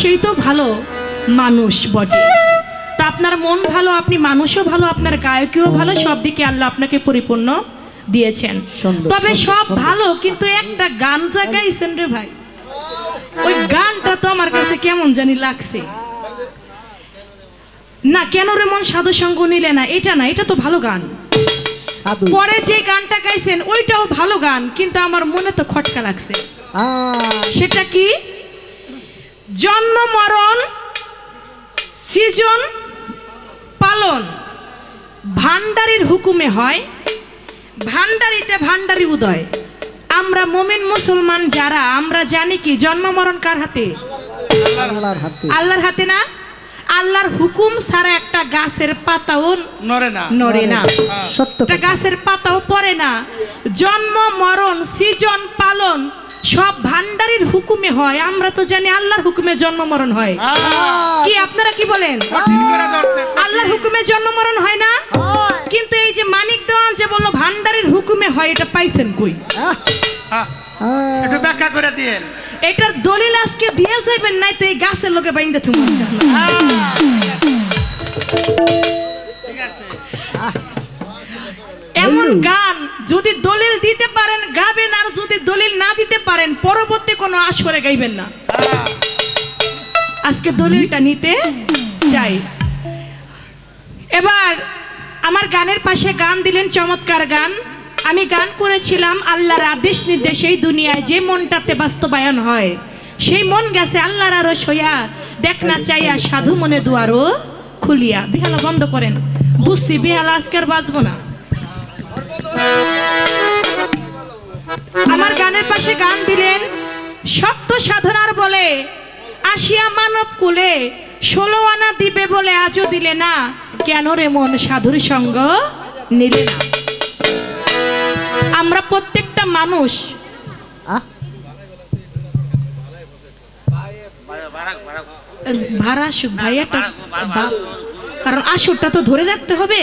সেই তো ভালো মানুষ বটে। তা আপনার মন ভালো, আপনি মানুষও ভালো, আপনার গায়কীও ভালো, সব দিকে আল্লাহ আপনাকে পরিপূর্ণ দিয়েছেন। তবে সব ভালো, কিন্তু একটা গান যা গাইছেন রে ভাই, ওই গানটা তো আমার কাছে কেমন জানি লাগছে না। কেন রে মন সাধু সঙ্গ নিলে না, এটা না, এটা তো ভালো গান। পরে যে গানটা গাইছেন ওইটাও ভালো গান, কিন্তু আমার মনে তো খটকা লাগছে। সেটা কি? জন্ম মরণ সৃজন পালন ভান্ডারির হুকুমে হয়, ভান্ডারিতে ভান্ডারি উদয়। আমরা মুমিন মুসলমান যারা, আমরা জানি কি জন্ম মরণ কার হাতে? আল্লাহর হাতে না? আল্লাহর হুকুম ছাড়া একটা গাছের পাতাও নড়ে না, একটা গাছের পাতাও পড়ে না। জন্ম মরণ সৃজন পালন সব ভান্ডারির হুকুমে হয়। আমরা তো জানি আল্লাহর হুকুমে জন্ম মরণ হয়। কি আপনারা কি বলেন? আল্লাহর হুকুমে জন্ম মরণ হয় না? কিন্তু এই যে মানিক দেওয়ান যে বললো ভান্ডারির হুকুমে হয়, এটা পাইছেন কই? একটু ব্যাখ্যা করে দিয়েন। এটার দলিল আজকে দিয়ে যাবেন, নাই তো এই গাছের লোকে বাইন্দা তুমি। এমন গান যদি দলিল দিতে পারেন গাবেন, আর যদি দলিল না দিতে পারেন পরবর্তী কোনো আসরে গাইবেন না। আজকে দলিলটা নিতে চাই। এবার আমার গানের পাশে গান দিলেন, চমৎকার গান। আমি গান করেছিলাম আল্লাহর আদেশ নির্দেশ এই দুনিয়ায় যে মনটাতে বাস্তবায়ন হয়, সেই মন গেছে আল্লাহর আরো সইয়া, দেখ না চাইয়া সাধু মনে দুয়ারও খুলিয়া। বেহালা বন্ধ করেন, বুঝছি বেহালা আজকে আর বাজবো না। আমার গানের পাশে গান দিলেন, শক্ত সাধনার বলে আসিয়া মানব কুলে, 16 আনা দিবে বলে আজও দিলে না, কেন রে মন সাধুর সঙ্গ নিলে না। আমরা প্রত্যেকটা মানুষ ভাড়া আসুক ভাইয়াটা, কারণ আসরটা তো ধরে রাখতে হবে।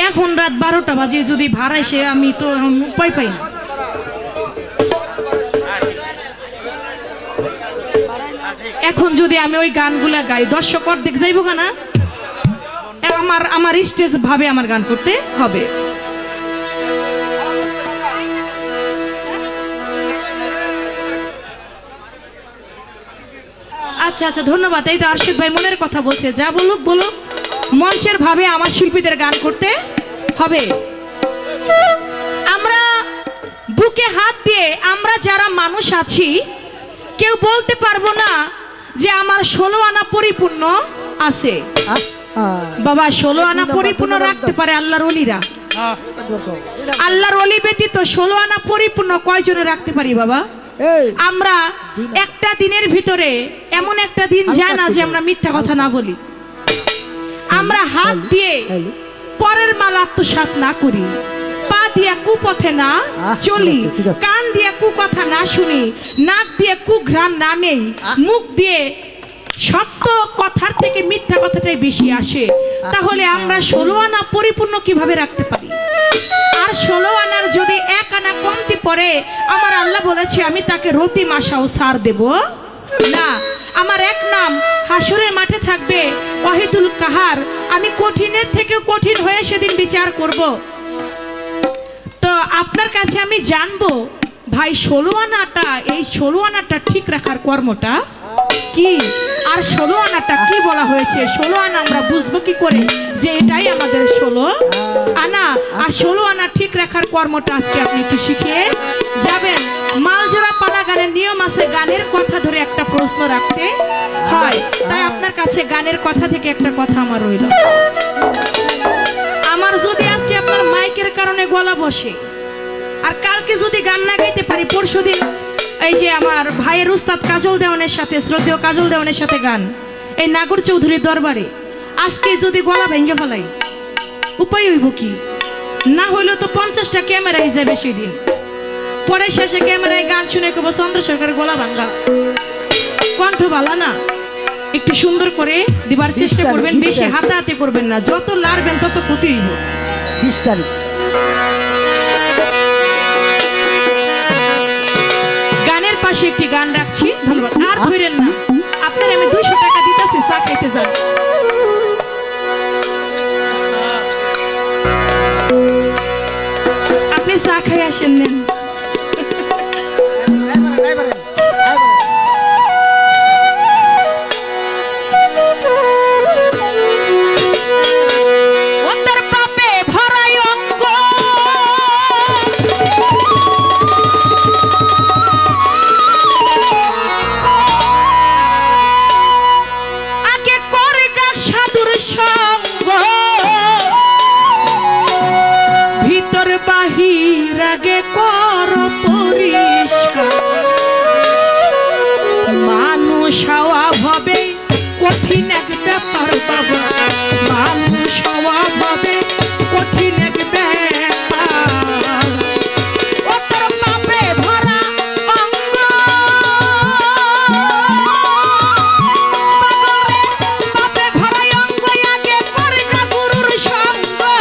এখন রাত 12টা বাজে, যদি ভাড়া এসে আমি তো উপায় পাই না। এখন যদি আমি ওই গানগুলা গাই, দর্শক অর্ধেক যাইব না। আমার স্টেজ ভাবে আমার গান করতে হবে। আচ্ছা আচ্ছা, ধন্যবাদ। এই তো আরশিদ ভাই মনের কথা বলছে, যা বলুক বলুক, মঞ্চের ভাবে আমার শিল্পীদের গান করতে হবে। আমরা বুকে হাত দিয়ে আমরা যারা মানুষ আছি, কেউ বলতে পারবো না যে আমার 16 আনা পরিপূর্ণ আছে। বাবা 16 আনা পরিপূর্ণ রাখতে পারে আল্লাহর ওলিরা। আল্লাহর ওলি ব্যতীত 16 আনা পরিপূর্ণ কয়জনে রাখতে পারি বাবা? আমরা একটা দিনের ভিতরে এমন একটা দিন যায় না যে আমরা মিথ্যা কথা না বলি। আমরা হাত দিয়ে পরের মাল আত্মসাৎ না করি, পা দিয়ে কুপথে না চলি, কান দিয়ে কুকথা না শুনি, নাক দিয়ে কুঘ্রাণ না নেই, মুখ দিয়ে সত্য কথার থেকে মিথ্যা কথাটাই বেশি আসে। তাহলে আমরা 16 আনা পরিপূর্ণ কিভাবে রাখতে পারি? আর 16 আনার যদি 1 আনা কমতি পড়ে, আমার আল্লাহ বলেছে আমি তাকে রতি মাসাও ছাড় দেব না। আমার এক নাম হাসরের মাঠে থাকবে ওয়াহিদুল কাহার। আমি কঠিনের থেকে কঠিন হয়ে সেদিন বিচার করব। তো আপনার কাছে আমি জানবো ভাই 16 আনাটা, এই 16 আনাটা ঠিক রাখার কর্মটা কি, আর 16 আনাটা কি বলা হয়েছে? 16 আনা আমরা বুঝবো কি করে যে এটাই আমাদের 16 আনা? আর 16 আনা ঠিক রাখার কর্মটা আজকে আপনি একটু শিখিয়ে যাবেন। মালজোড়া পালা গানের নিয়ম আছে, গানের কথা ধরে একটা প্রশ্ন রাখতে হয়। তাই আপনার কাছে গানের কথা থেকে একটা কথা আমার রইল। আমার যদি আজকে আপনার মাইকের কারণে গলা বসে, আর কালকে যদি গান না গাইতে পারি, পরশুদিন এই যে আমার ভাইয়ের উস্তাদ কাজল দেওয়ানের সাথে, শ্রদ্ধেয় কাজল দেওয়ানের সাথে গান এই নাগর চৌধুরীর দরবারে, আজকে যদি গলা ভেঙে ফেলাই উপায় হইব কি? না হইলেও তো 50টা ক্যামেরাই যাবে সেদিন। পরে শেষে ক্যামেরায় গান শুনে কেবল চন্দ্র সরকারের গলা ভাঙ্গা। কণ্ঠ ভালো না, একটু সুন্দর করে দিবার চেষ্টা করবেন, বেশি হাতাহাতি করবেন না। যত লাড়বেন তত ক্ষতি হইব। গানের পাশে একটি গান রাখছি। ধন্যবাদ। আর ধরেন না, আপনার আমি 200 টাকা দিতেছি, চা খাইতে যান। আপনি চা খাই আসেন, নেন। বাহির আগে কর পরিষ্কার, মানুষ হওয়া ভাবে কঠিন এক ব্যাপার বাবা, মানুষ হওয়া ভাবে কঠিন এক ব্যাপার। ও তোর পাপে ভরা অঙ্গ, পাপে ভরা অঙ্গ আগে করে না গুরুর সঙ্গ,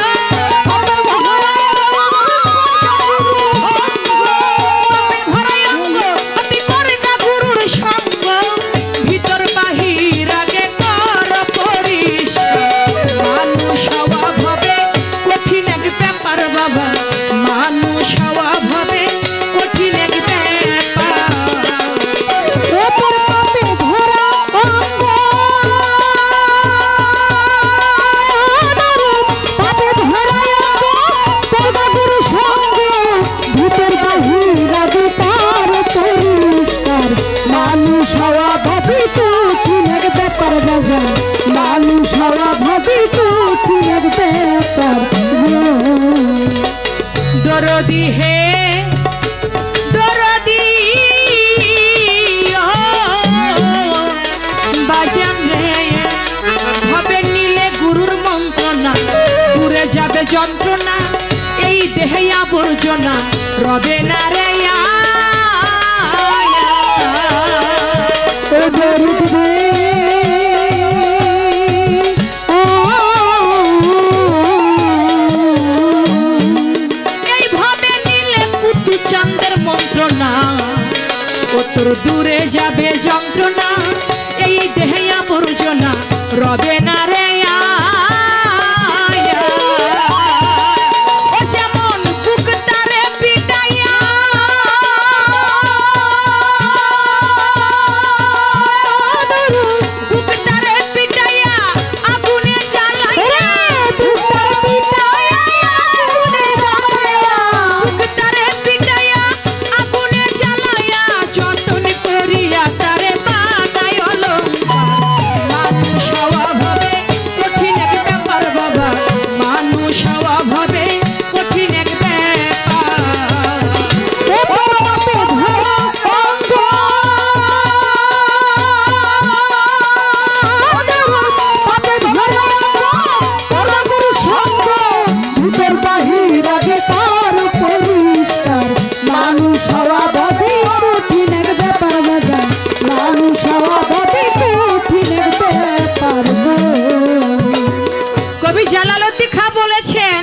দরদি হে দরদি বাজান রে, ভাবে নিলে গুরুর মন্ত্রণা, দূরে যাবে যন্ত্রণা, এই দেহে আবর্জনা রবে না রে। চন্দ্রের মন্ত্রণা, তোর দূরে যাবে যন্ত্রণা, এই দেহে আবর্জনা রবে না রে। যেমন বুক তারে পিটাইয়া, বুক তারে পিটাইয়া আগুনে জ্বালাইয়া, বুক তারে পিটাইয়া আগুনে জ্বালাইয়া, বুক তারে পিটাইয়া আগুনে জ্বালাইয়া, যতন করিয়া তারে বানাই অলংকার। মানুষ হওয়া ভাবে কঠিন এক ব্যাপার বাবা, মানুষ হওয়া ভাবে কঠিন এক ব্যাপার। কবি জালালউদ্দিন খাঁ বলেছেন,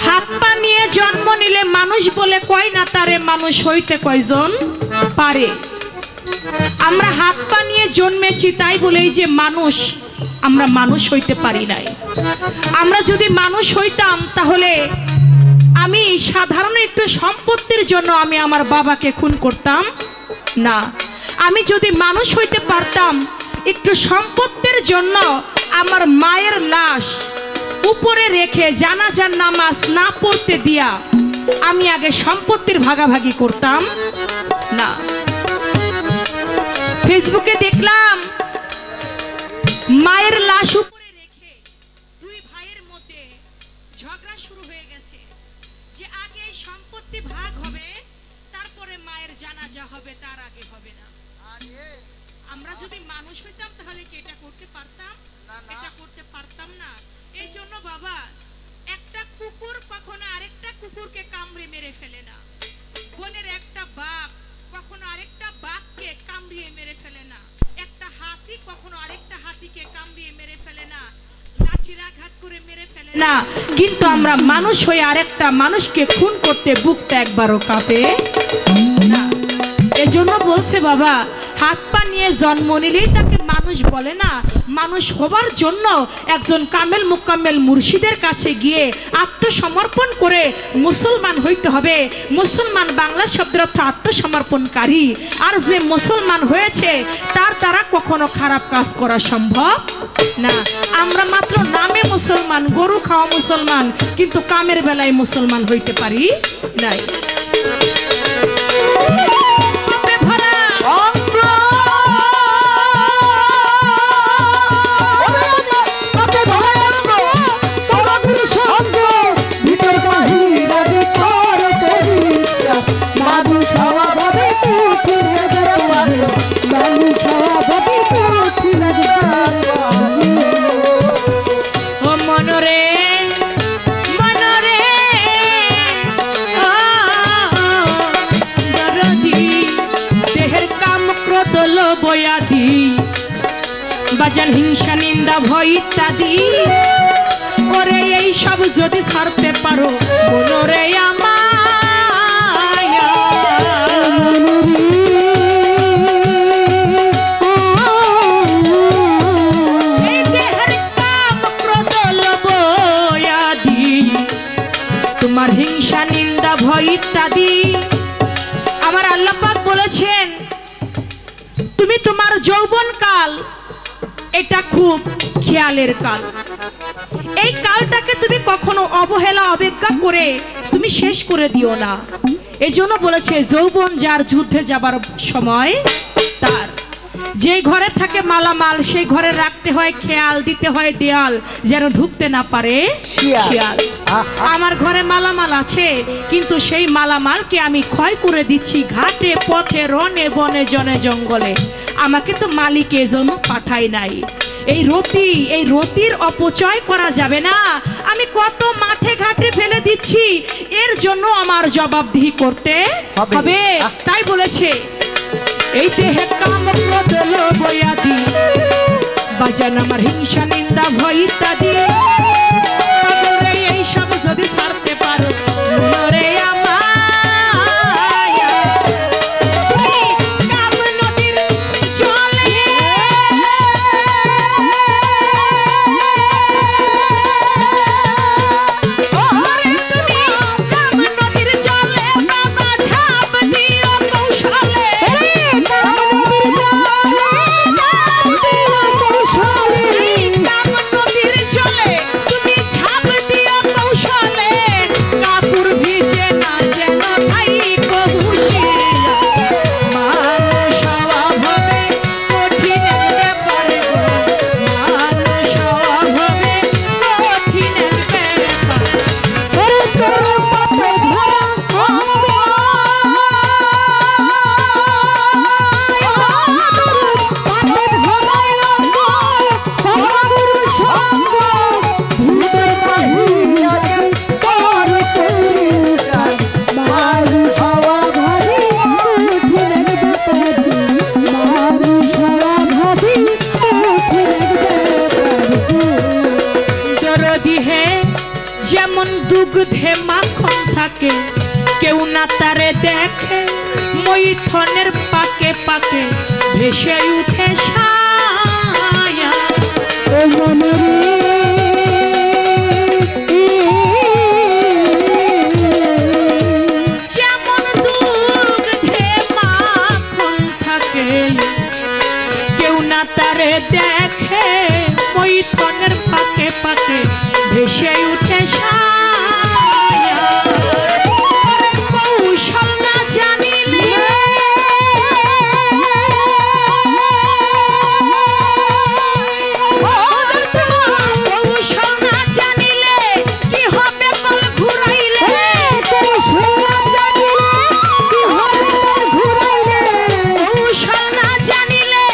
হাত পা নিয়ে জন্ম নিলে মানুষ বলে কয় না তারে মানুষ হইতে কয়জন পারে। আমরা হাত পা নিয়ে জন্মেছি তাই বলেই যে মানুষ, আমরা মানুষ হইতে পারি নাই। আমরা যদি মানুষ হইতাম তাহলে আমি সাধারণ একটু সম্পত্তির জন্য আমি আমার বাবাকে খুন করতাম না। আমি যদি মানুষ হইতে পারতাম একটু সম্পত্তির জন্য আমার মায়ের লাশ উপরে রেখে জানাজার নামাজ না পড়তে দিয়া আমি আগে সম্পত্তির ভাগাভাগি করতাম না। ফেসবুকে দেখলাম মায়ের লাশ উপরে রেখে দুই ভাইয়ের মধ্যে ঝগড়া শুরু হয়ে গেছে যে আগে এই সম্পত্তি ভাগ হবে, তারপরে মায়ের জানাজা হবে, তার আগে হবে না। আমরা যদি মানুষ হইতাম তাহলে কি এটা করতে পারতাম? এটা করতে পারতাম না। এই জন্য বাবা, একটা কুকুর কখনো আরেকটা কুকুরকে কামড়ে মেরে ফেলে না। বনের একটা বাঘ কখনো আরেকটা বাঘকে কামড়িয়ে মেরে ফেলে না। একটা হাতি কখনো আরেকটা হাতিকে কামড়িয়ে মেরে ফেলে না, লাঠির আঘাত করে মেরে ফেলে না। কিন্তু আমরা মানুষ হয়ে আরেকটা মানুষকে খুন করতে বুকটা একবারও কাঁপে না। এজন্য বলছে বাবা, হাত পা নিয়ে জন্ম নিলেই তাকে মানুষ বলে না। মানুষ হবার জন্য একজন কামেল মুকাম্মেল মুর্শিদের কাছে গিয়ে আত্মসমর্পণ করে মুসলমান হইতে হবে। মুসলমান বাংলা শব্দের অর্থ আত্মসমর্পণকারী। আর যে মুসলমান হয়েছে তার দ্বারা কখনো খারাপ কাজ করা সম্ভব না। আমরা মাত্র নামে মুসলমান, গরু খাওয়া মুসলমান, কিন্তু কামের বেলায় মুসলমান হইতে পারি নাই। বাজান হিংসা নিন্দা ভয় ইত্যাদি, ওরে এই সব যদি ছাড়তে পারো মনরে আমায়, এই দেহের কাম ক্রোধ লোভ আদি, তোমার হিংসা নিন্দা ভয় ইত্যাদি। আমার আল্লাহ পাক বলেছেন তুমি তোমার যৌবন কাল এটা খুব খেয়ালের কাল। এই কালটাকে তুমি কখনো অবহেলা অবজ্ঞা করে তুমি শেষ করে দিও না। এই জন্য বলেছে যৌবন যার যুদ্ধে যাবার সময় তার। যে ঘরে থাকে মালামাল সেই ঘরে রাখতে হয় খেয়াল, দিতে হয় দেয়াল, যেন ঢুকতে না পারে শিয়াল। আমার ঘরে মালামাল আছে, কিন্তু সেই মালামালকে আমি ক্ষয় করে দিচ্ছি ঘাটে পথে রনে বনে জনে জঙ্গলে। আমাকে তো মালিক এজন্য পাঠায় নাই। এই রতির অপচয় করা যাবে না। আমি কত মাঠে ঘাটে ফেলে দিচ্ছি, এর জন্য আমার জবাবদিহি করতে হবে। তাই বলেছে এই দেহে কাম ক্রোধ লোভ আদি, বাজান আমার হিংসা নিন্দা ভয় ইত্যাদি, এই সব যদি ছাড়তে পারো মনরে আমায়, কাম নদীর জলে তুমি কাম নদীর জলে বাবা ঝাঁপ দিও কৌশলে, কাম নদীর জলে তুমি ঝাঁপ দিও কৌশলে, কাপুর ভিজে না যেন ভাই কহুশিয়া, মানুষ হওয়া হবে কঠিন ব্যাপার, মানুষ হওয়া হবে কঠিন ব্যাপার, দরদি হে যেমন দুগ্ধে মাখন থাকে, কেউ না তারে দেখে, মৈথনের পাকে পাকে ভেসে উঠে ছায়া, যেমন দুগ্ধে মাখন থাকে, কেউ না তারে দেখে, মৈথনের পাকে পাকে ভেসে উঠে ছায়া, কৌশল না জানিলে কৌশল না জানিলে কি হবে কল ঘুরাইলে, কৌশল না জানিলে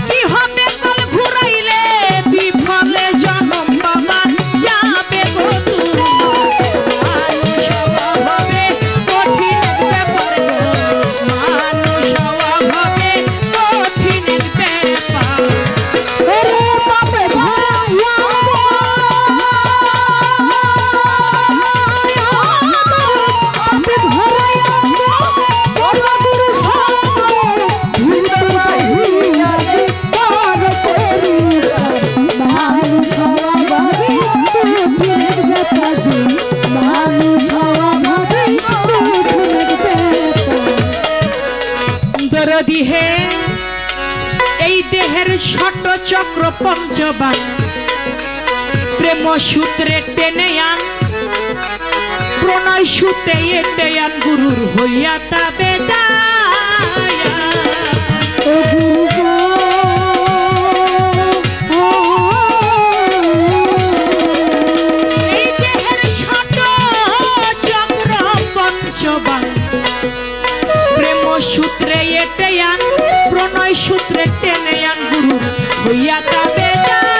কি হবে কল ঘুরাইলে, বিফলে জনম বাবা যাবে গো দেহের ষট চক্র পঞ্চবান প্রেম সূত্রে টেনে আন প্রণয় সূত্রে এটে আন গুরুর হইয়া তা বেদায়া এই দেহের ষট চক্র পঞ্চবান প্রেম সূত্রে এটে আন প্রণয় সূত্রে টেনে আন গুরুর হইয়া তা বেদায়া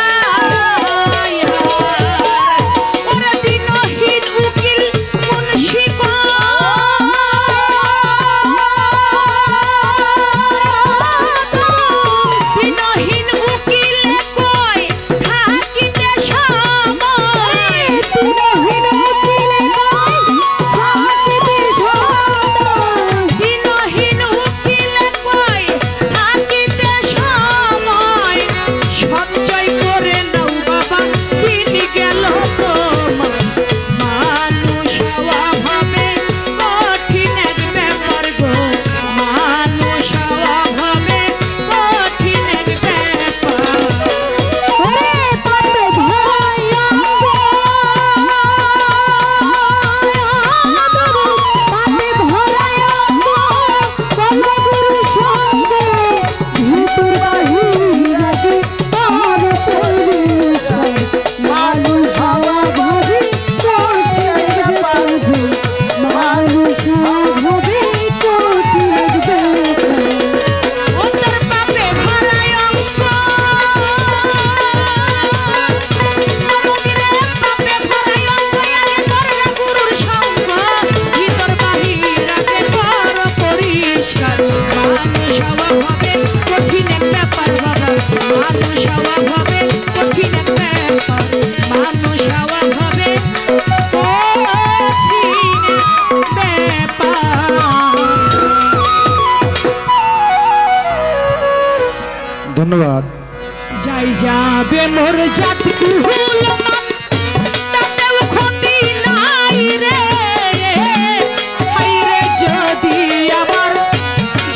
ধন্যবাদ। যাই যাবে মোর জাত কুহুল মান তাতেও ক্ষতি নাই রে হায়রে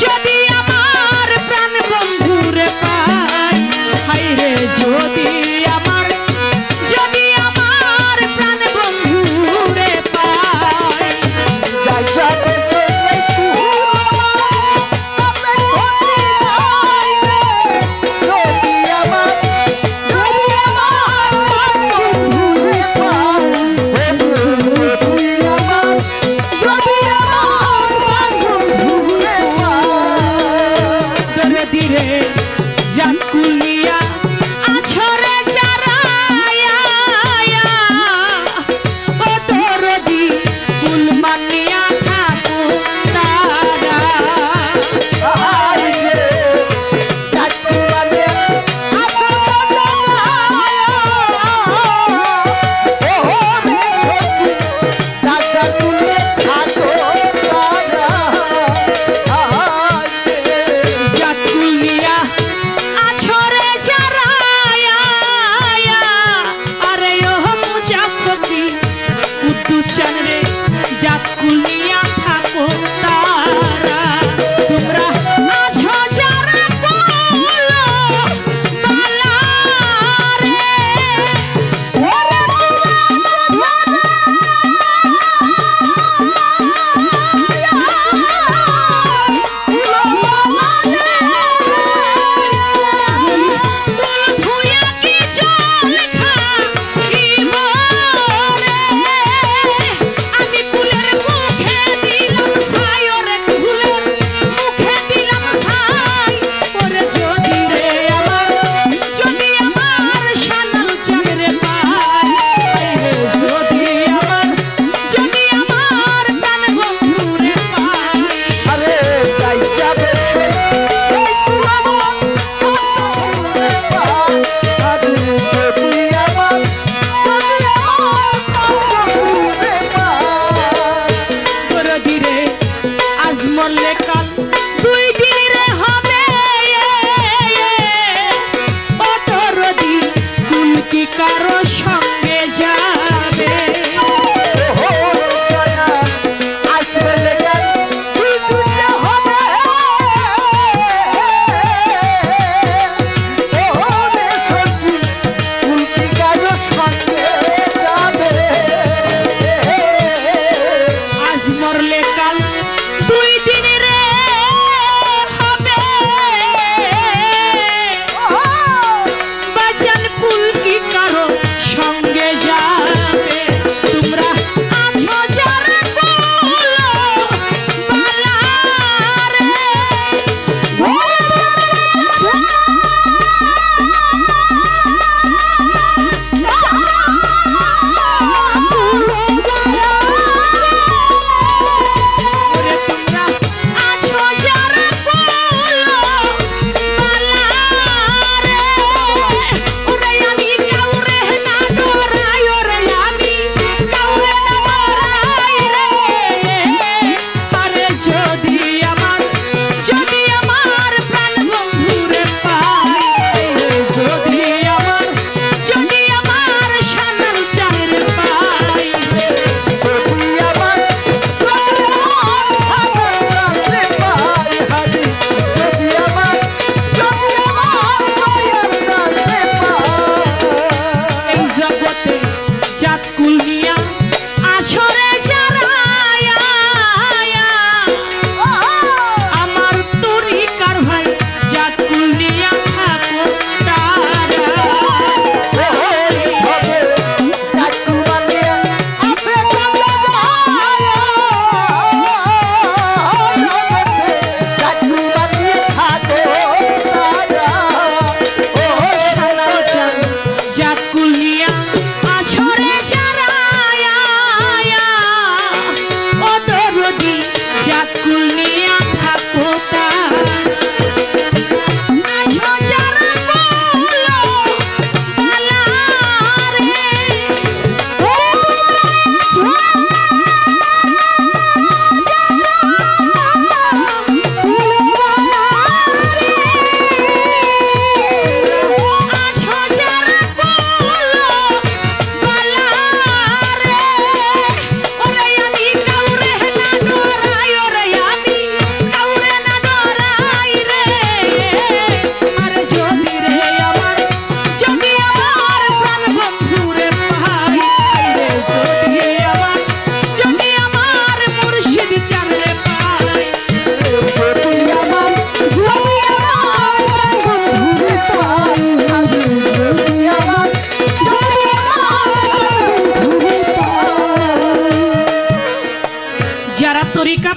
যদি আমার প্রাণ বন্ধুরে পাই হায়রে যদি আমার প্রাণ বন্ধুরে পাই যাই যাবে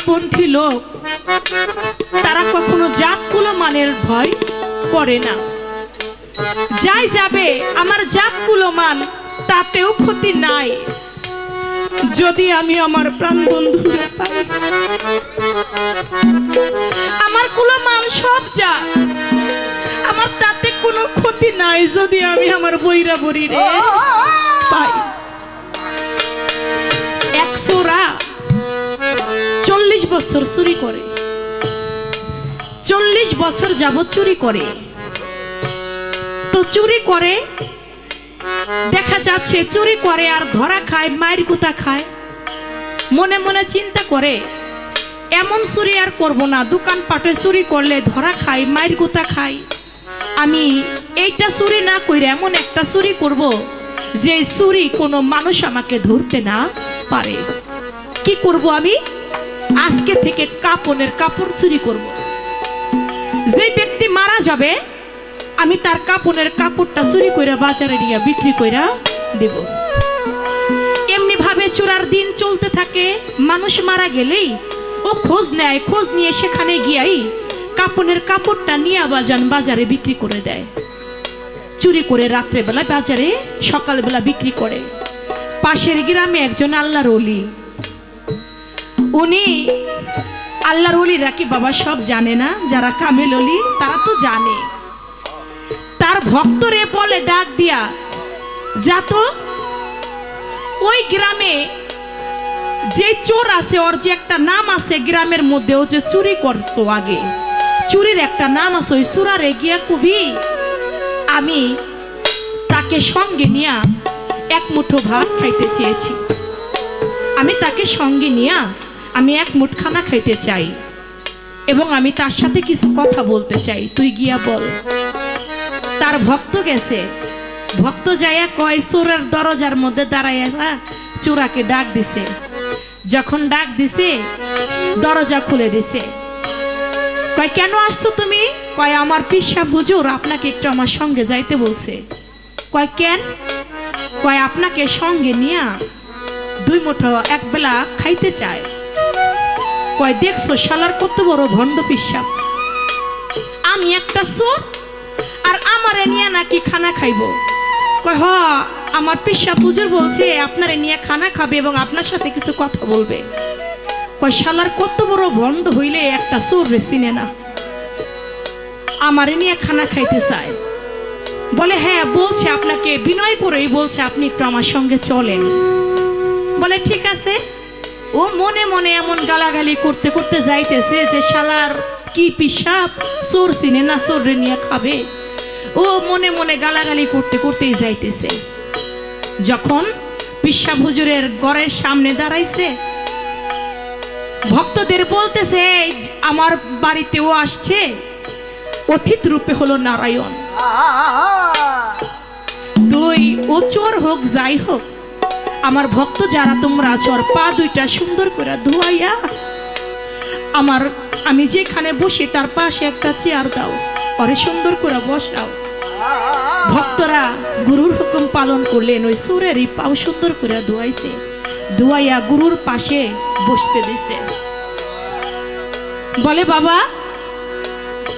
বামপন্থী লোক তারা কখনো জাত কুলমানের ভয় করে না। যাই যাবে আমার জাত কুলমান তাতেও ক্ষতি নাই, যদি আমি আমার প্রাণ বন্ধুরে পাই। আমার কুলমান সব যা, আমার তাতে কোনো ক্ষতি নাই, যদি আমি আমার বইরা বড়িরে পাই। এক চোরা 40 বছর চুরি করে, 40 বছর যাবত চুরি করে। তো চুরি করে দেখা যাচ্ছে চুরি করে আর ধরা খায়, মায়ের গুতা খায়। মনে মনে চিন্তা করে এমন চুরি আর করব না, দোকানপাটে চুরি করলে ধরা খাই, মায়ের গুতা খাই। আমি এইটা চুরি না করে এমন একটা চুরি করব যে চুরি কোনো মানুষ আমাকে ধরতে না পারে। কি করব আমি? আজকে থেকে কাপড়ের কাপড় চুরি করব। যে ব্যক্তি মারা যাবে আমি তার কাপড়ের কাপড়টা চুরি করে বাজারে নিয়ে বিক্রি করে দেব। এমনি ভাবে চোরার দিন চলতে থাকে। মানুষ মারা গেলেই ও খোঁজ নেয়, খোঁজ নিয়ে সেখানে গিয়াই কাপড়ের কাপড়টা নিয়ে বাজারে বিক্রি করে দেয়। চুরি করে রাত্রেবেলা বাজারে, সকালবেলা বিক্রি করে। পাশের গ্রামে একজন আল্লাহর ওলি, উনি আল্লাহর ওলিরা কি বাবা সব জানে না? যারা কামেল ওলি তারা তো জানে। তার ভক্তরে বলে ডাক দিয়া, যা তো ওই গ্রামে যে চোর আছে ওর যে একটা নাম আছে গ্রামের মধ্যে, ও যে চুরি করতো আগে, চুরির একটা নাম আছে, ওই চোরারে গিয়া কবি আমি তাকে সঙ্গে নিয়া এক মুঠো ভাত খাইতে চেয়েছি, আমি তাকে সঙ্গে নিয়া আমি এক মুঠ খানা খাইতে চাই এবং আমি তার সাথে কিছু কথা বলতে চাই, তুই গিয়া বল। তার ভক্ত গেছে, ভক্ত যাইয়া কয় চোরের দরজার মধ্যে দাঁড়াইয়া চোরাকে ডাক দিছে। যখন ডাক দিছে দরজা খুলে দিছে। কয় কেন আসছো তুমি? কয় আমার পিসা হুজুর আপনাকে একটু আমার সঙ্গে যাইতে বলছে। কয় কেন? কয় আপনাকে সঙ্গে নিয়া 2 মুঠো এক বেলা খাইতে চায়। কয় দেখছো শালার কত বড় ভণ্ড পিসা, আমি একটা চোর আর আমারে নিয়ে নাকি খানা খাইব। কয় হ, আমার পিসা হুজুর বলছে আপনারে নিয়ে খানা খাবে এবং আপনার সাথে কিছু কথা বলবে। কয় শালার কত বড় ভণ্ড হইলে একটা চোর রে চিনে না, আমারে নিয়ে খানা খাইতে চায়। বলে হ্যাঁ বলছে, আপনাকে বিনয় করেই বলছে আপনি একটু আমার সঙ্গে চলেন। বলে ঠিক আছে। ও মনে মনে এমন গালাগালি করতে করতে যাইতেছে যে শালার কি পিসাব, চোর চিনে না, চোর রে নিয়ে খাবে। ও মনে মনে গালাগালি করতে করতেই যাইতেছে। যখন পিসাব হুজুরের ঘরের সামনে দাঁড়াইছে, ভক্তদের বলতেছে আমার বাড়িতে ও আসছে, অতিথি রূপে হলো নারায়ণ। তুই ও চোর হোক যাই হোক, আমার ভক্ত যারা তোমরা চোর, পা দুইটা সুন্দর করে ধুয়াইয়া আমার আমি যেখানে বসি তার পাশে একটা চেয়ার দাও, পরে সুন্দর করে বসাও। ভক্তরা গুরুর হুকুম পালন করলেন, ওই চোরেরই পাও সুন্দর করে ধুয়াইছে, ধুয়াইয়া গুরুর পাশে বসতে দিছে। বলে বাবা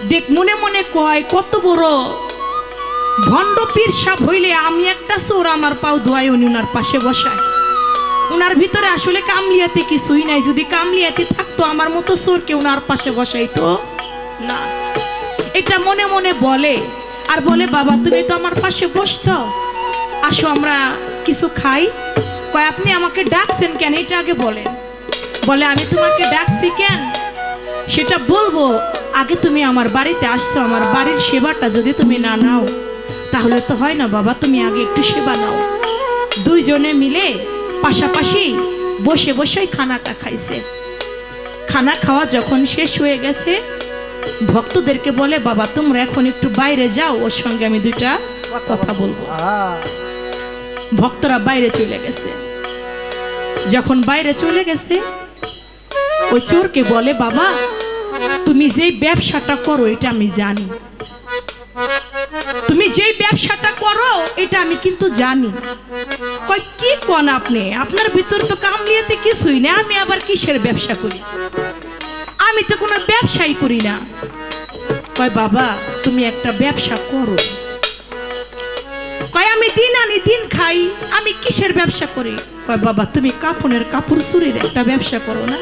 দেখ, মনে মনে কয় কত বড় ভণ্ড পীর সাহেব হইলে আমি একটা চোর আমার পাও ধোয়াই উনি ওনার পাশে বসায়। ওনার ভিতরে আসলে কামলিয়াতে কিছুই নাই, যদি কামলিয়াতে থাকতো আমার মতো চোরকে ওনার পাশে বসাইতো না। এটা মনে মনে বলে আর বলে বাবা তুমি তো আমার পাশে বসছো, আসো আমরা কিছু খাই। কয় আপনি আমাকে ডাকছেন কেন এটা আগে বলেন। বলে আমি তোমাকে ডাকছি কেন সেটা বলবো, আগে তুমি আমার বাড়িতে আসছো, আমার বাড়ির সেবাটা যদি তুমি না নাও তাহলে তো হয় না বাবা, তুমি আগে একটু সেবা নাও। দুইজনে মিলে পাশাপাশি বসে বসে খানাটা খাইছে। খানা খাওয়া যখন শেষ হয়ে গেছে, ভক্তদেরকে বলে বাবা তোমরা এখন একটু বাইরে যাও, ওর সঙ্গে আমি 2টা কথা বলবো। ভক্তরা বাইরে চলে গেছে। যখন বাইরে চলে গেছে, ওই চোরকে বলে বাবা তুমি যে ব্যবসাটা করো এটা আমি জানি, তুমি যেই ব্যবসাটা করো এটা আমি কিন্তু জানি। কয় কি কোন আপনি, আপনার ভিতর তো কামলিয়াতে কিছুই না, আমি আবার কিসের ব্যবসা করি, আমি তো কোনো ব্যবসাই করি না। কয় বাবা তুমি একটা ব্যবসা করো। কয় আমি দিন আনি দিন খাই, আমি কিসের ব্যবসা করি? কয় বাবা তুমি কাপড়ের কাপড় চুরির একটা ব্যবসা করো না।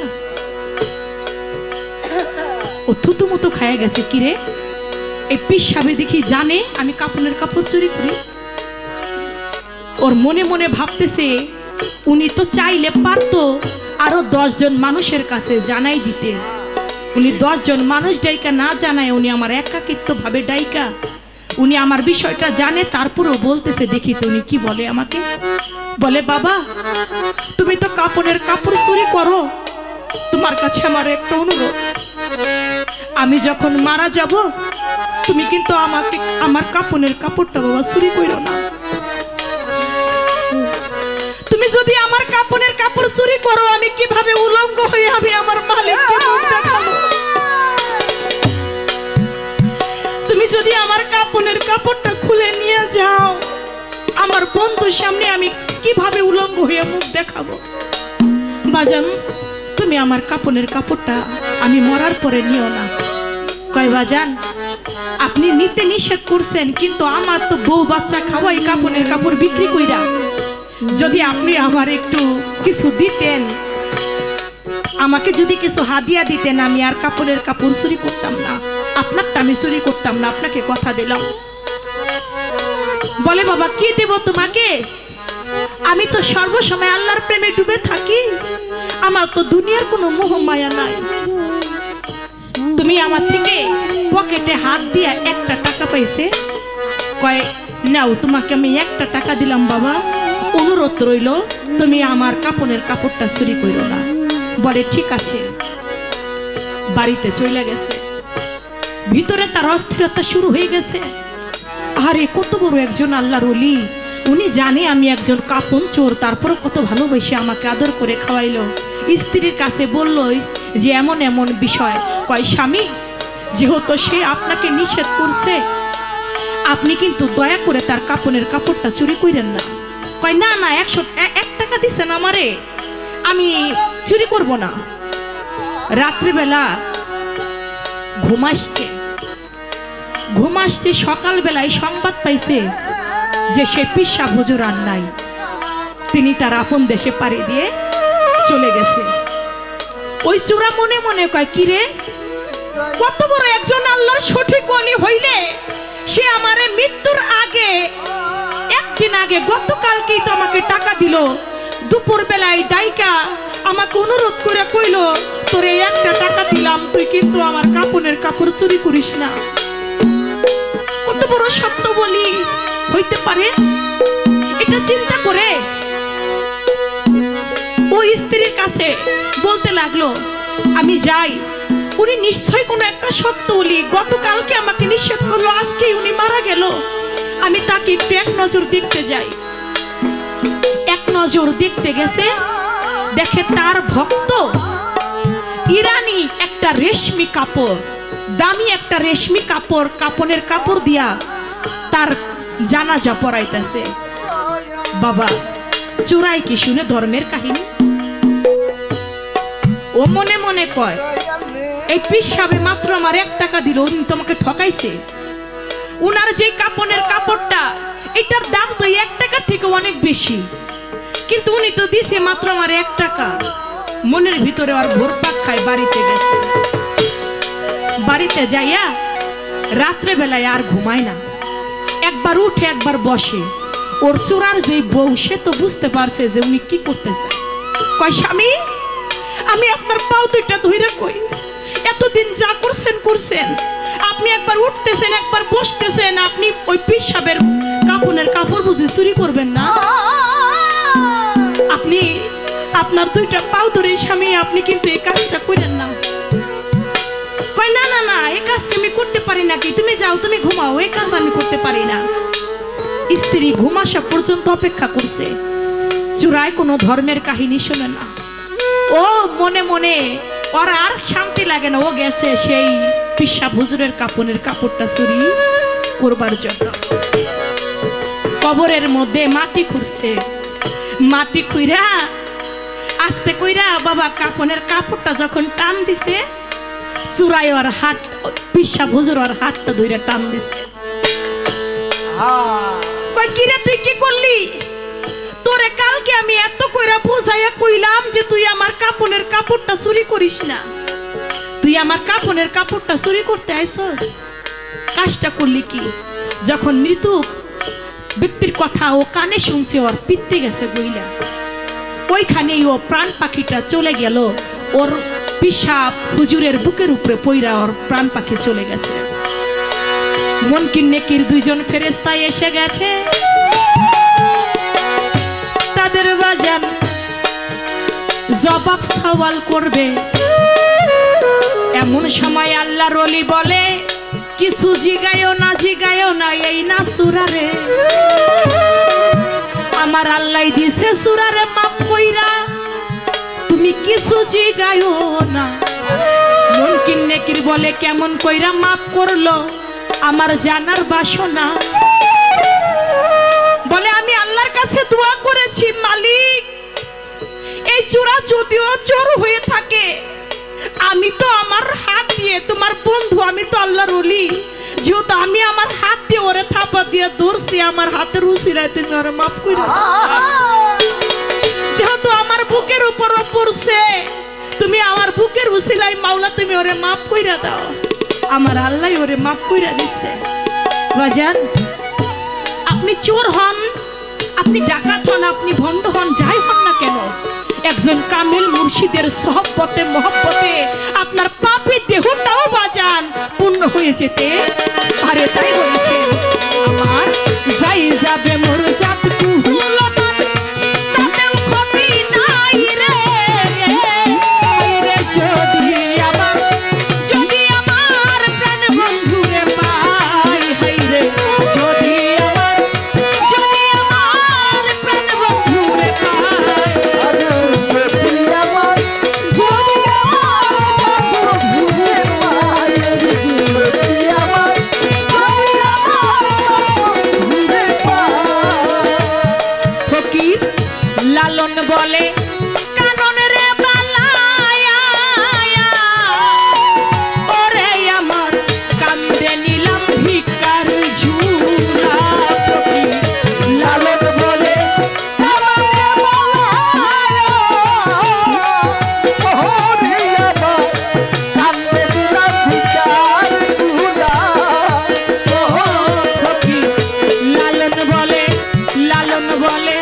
ও থুতুমুতু খায় গেছে, কিরে এই পিসাবে দেখি জানে আমি কাপড়ের কাপড় চুরি করি। ওর মনে মনে ভাবতেছে উনি তো চাইলে পারতো আরো 10 জন মানুষের কাছে জানাই দিতে, উনি 10 জন মানুষ ডাইকা না জানায় উনি আমার একাকিত্ব ভাবে ডাইকা উনি আমার বিষয়টা জানে, তারপরও বলতেছে দেখি তো উনি কি বলে আমাকে। বলে বাবা তুমি তো কাপড়ের কাপড় চুরি করো, তোমার কাছে আমার একটা অনুরোধ, আমি যখন মারা যাব তুমি কিন্তু আমাকে আমার কাপড়ের কাপড়টা বাবা চুরি করো না। তুমি যদি আমার কাপড়ের কাপড় চুরি করো আমি কিভাবে উলঙ্গ হয়ে আমি আমার মালিককে মুখ দেখাবো? তুমি যদি আমার কাপড়ের কাপড়টা খুলে নিয়ে যাও আমার বন্ধুর সামনে আমি কিভাবে উলঙ্গ হয়ে মুখ দেখাবো? বাজান তুমি আমার কাপড়ের কাপড়টা আমি মরার পরে নিও না। কয় বাজান আপনি নিতে নিষেধ করছেন, কিন্তু আমার তো বউ বাচ্চা খাওয়াই কাপড়ের কাপড় বিক্রি কইরা, যদি আপনি আমার একটু কিছু দিতেন, আমাকে যদি কিছু হাদিয়া দিতেন আমি আর কাপড়ের কাপড় চুরি করতাম না, আপনারটা আমি চুরি করতাম না, আপনাকে কথা দিলাম। বলে বাবা কি দেব তোমাকে? আমি তো সর্বসময় আল্লাহর প্রেমে ডুবে থাকি, আমার তো দুনিয়ার কোনো মোহ মায়া নাই। তুমি আমার থেকে পকেটে হাত দিয়ে 1টা টাকা পাইছে, কয় নাও তোমাকে আমি 1টা টাকা দিলাম বাবা, অনুরোধ রইল তুমি আমার কাপড়ের কাপড়টা চুরি করো না। বলে ঠিক আছে, বাড়িতে চলে গেছে। ভিতরে তার অস্থিরতা শুরু হয়ে গেছে। আরে কত বড় একজন আল্লাহর ওলি, উনি জানে আমি একজন কাপন চোর, তারপর কত ভালোবেসে আমাকে আদর করে খাওয়াইলো। স্ত্রীর কাছে বলল যে এমন এমন বিষয়। কয় স্বামী যেহেতু সে আপনাকে নিষেধ করছে আপনি কিন্তু দয়া করে তার কাপনের কাপড়টা চুরি করেন না। কয় না না 1 টাকা দিচ্ছেন আমারে, আমি চুরি করব না। রাত্রিবেলা ঘুম আসছে, সকালবেলায় সংবাদ পাইছে যে সে পিসা হুজুর আর নাই, তিনি তার আপন দেশে পাড়ি দিয়ে চলে গেছে। ওই চোরা মনে মনে কয় কিরে কত বড় একজন আল্লাহর সঠিক ওলি হইলে সে আমারে মৃত্যুর আগে একদিন আগে গতকালকেই তো আমাকে টাকা দিল, দুপুর বেলায় ডাইকা আমাকে অনুরোধ করে কইল তোরে 1টা টাকা দিলাম, তুই কিন্তু আমার কাপনের কাপড় চুরি করিস না। কত বড় সত্য বলি হইতে পারে এটা চিন্তা করে ওই স্ত্রীর কাছে বলতে লাগলো আমি যাই, উনি নিশ্চয়ই কোনো একটা সত্য বলি, গতকালকে আমাকে নিষেধ করলো, আজকে উনি মারা গেল, আমি তাকে একটু 1 নজর দেখতে যাই। 1 নজর দেখতে গেছে, দেখে তার ভক্ত ইরানি একটা রেশমি কাপড়, দামি একটা রেশমি কাপড়, কাপনের কাপড় দিয়া তার জানাজা পড়াইতেছে। বাবা চোরাই কি শুনে ধর্মের কাহিনী? ও মনে মনে কয় এই পিসাবে মাত্র আমার 1 টাকা দিল, উনি তোমাকে ঠকাইছে। উনার যে কাপনের কাপড়টা এটার দাম তো 1 টাকার থেকে অনেক বেশি, কিন্তু উনি তো দিছে মাত্র আমার 1 টাকা। মনের ভিতরে আর ঘোরপাক খায়, বাড়িতে গেছে। বাড়িতে যাইয়া রাত্রে বেলায় আর ঘুমায় না, একবার উঠে একবার বসে। ওর চোরার যে বউ সে তো বুঝতে পারছে যে উনি কি করতেছে। কয় স্বামী আমি আপনার পাও 2টা ধইরা কই, এতদিন যা করছেন আপনি একবার উঠতেছেন একবার বসতেছেন, আপনি ওই পিসাবের কাপনের কাপড় বুঝি চুরি করবেন না? আপনি আপনার 2টা পাও ধরে স্বামী আপনি কিন্তু এই কাজটা করেন না। কয় না না না এই কাজ আমি করতে পারি না, কি তুমি যাও তুমি ঘুমাও, এই কাজ আমি করতে পারি না। স্ত্রী ঘুম আসা পর্যন্ত অপেক্ষা করছে, চূড়ায় কোনো ধর্মের কাহিনী শোনে না। ও মনে মনে ওর আর শান্তি লাগে না, ও গেছে সেই পিসা হুজুরের কাপনের কাপড়টা চুরি করবার জন্য। কবরের মধ্যে মাটি খুঁড়ছে, মাটি খুঁড়া আস্তে কইরা বাবা কাপনের কাপড়টা যখন টান দিছে, চূড়ায় ওর হাত, পিসা হুজুর ওর হাতটা ধরে টান দিছে। কই কিরে তুই কি করলি? তোরে কালকে আমি এত কইরা বুঝাইয়া কইলাম যে তুই আমার কাপনের কাপড়টা চুরি করিস না, তুই আমার কাপনের কাপড়টা চুরি করতে আইছস, কাজটা করলি কি? যখন মৃত্যু ব্যক্তির কথা ও কানে শুনছে, ওর পিত্তি গেছে গইলা, ওইখানেই ও প্রাণ পাখিটা চলে গেল, ওর পিসাব হুজুরের বুকের উপরে পইরা ওর প্রাণ পাখি চলে গেছে। মুনকির নেকির দুইজন ফেরেশতা এসে গেছে, তাদের বাজান জবাব সওয়াল করবে। এমন সময় আল্লাহর ওলি বলে, কিছু জিগায়ও না এই না সুরারে, আমার আল্লাহ দিছে সুরারে মাপ কইরা, তুমি কিছু জিগায়ও না। মুনকির নেকির বলে, কেমন কইরা মাপ করলো আমার জানার বাসনা। বলে, আমি আল্লাহর কাছে দোয়া করেছি, মালিক এই চোরা যদিও চোর হয়ে থাকে, আমি তো আমার হাত দিয়ে, তোমার বন্ধু, আমি তো আল্লাহর ওলি, যেহেতু আমি আমার হাত দিয়ে ওরে থাপা দিয়ে ধরছি, আমার হাতের উসিলায় তুমি ওরে মাফ করে দাও। যেহেতু আমার বুকের উপর পড়ছে, তুমি আমার বুকের উসিলায় মাওলা তুমি ওরে মাফ কইরা দাও। আমার আল্লাহ ওরে মাফ কইরা দিচ্ছে। বাজান, আপনি চোর হন, আপনি ডাকাত হন, আপনি ভণ্ড হন, যাই হন না কেন, একজন কামিল মুর্শিদের সহবতে মহব্বতে আপনার পাপী দেহটাও বাজান পূর্ণ হয়ে যেতে পারে। তাই বলেছেন, আমার যাই যাবে মোর জাত কুহুলমান, তাতেও ক্ষতি নাই রে, যদি আমার প্রাণ বন্ধুরে পাই, হাই রে যদি আমার প্রাণ বন্ধুরে পাই, লালন বলে, কানন রে বালায়া, ওরে আমার কান্দে নিলাম ভিকার ঝুলা। লালন বলে, কানন রে বালায়া, ওরে আমার কান্দে নিলাম ভিকার ঝুলা। লালন বলে,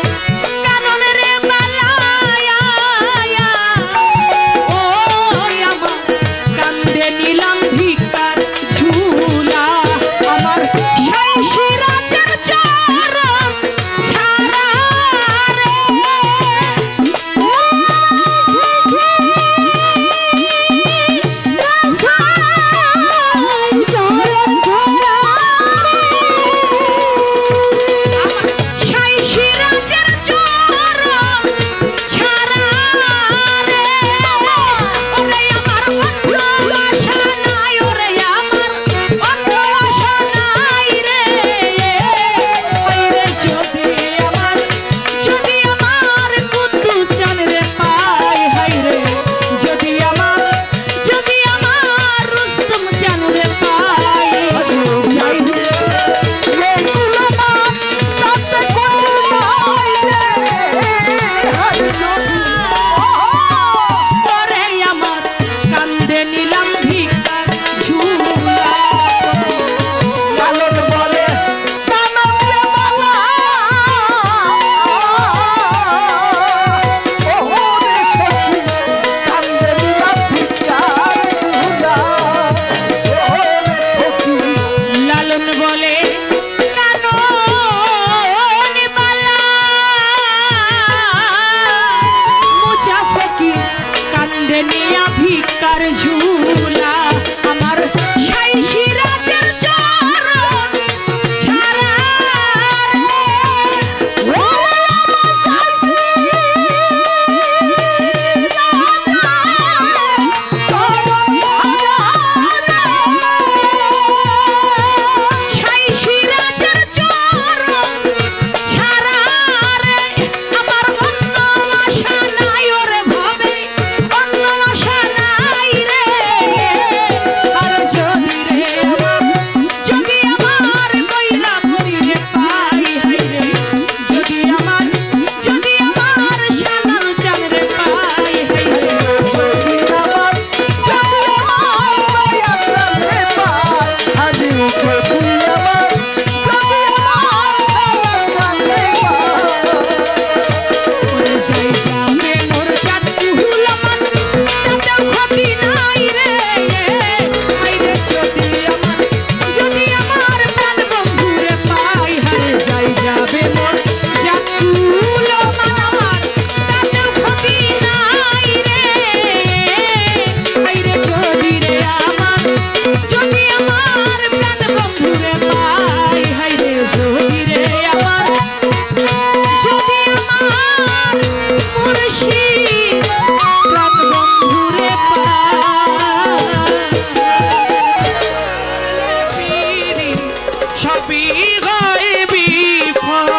সবই হয় বিফল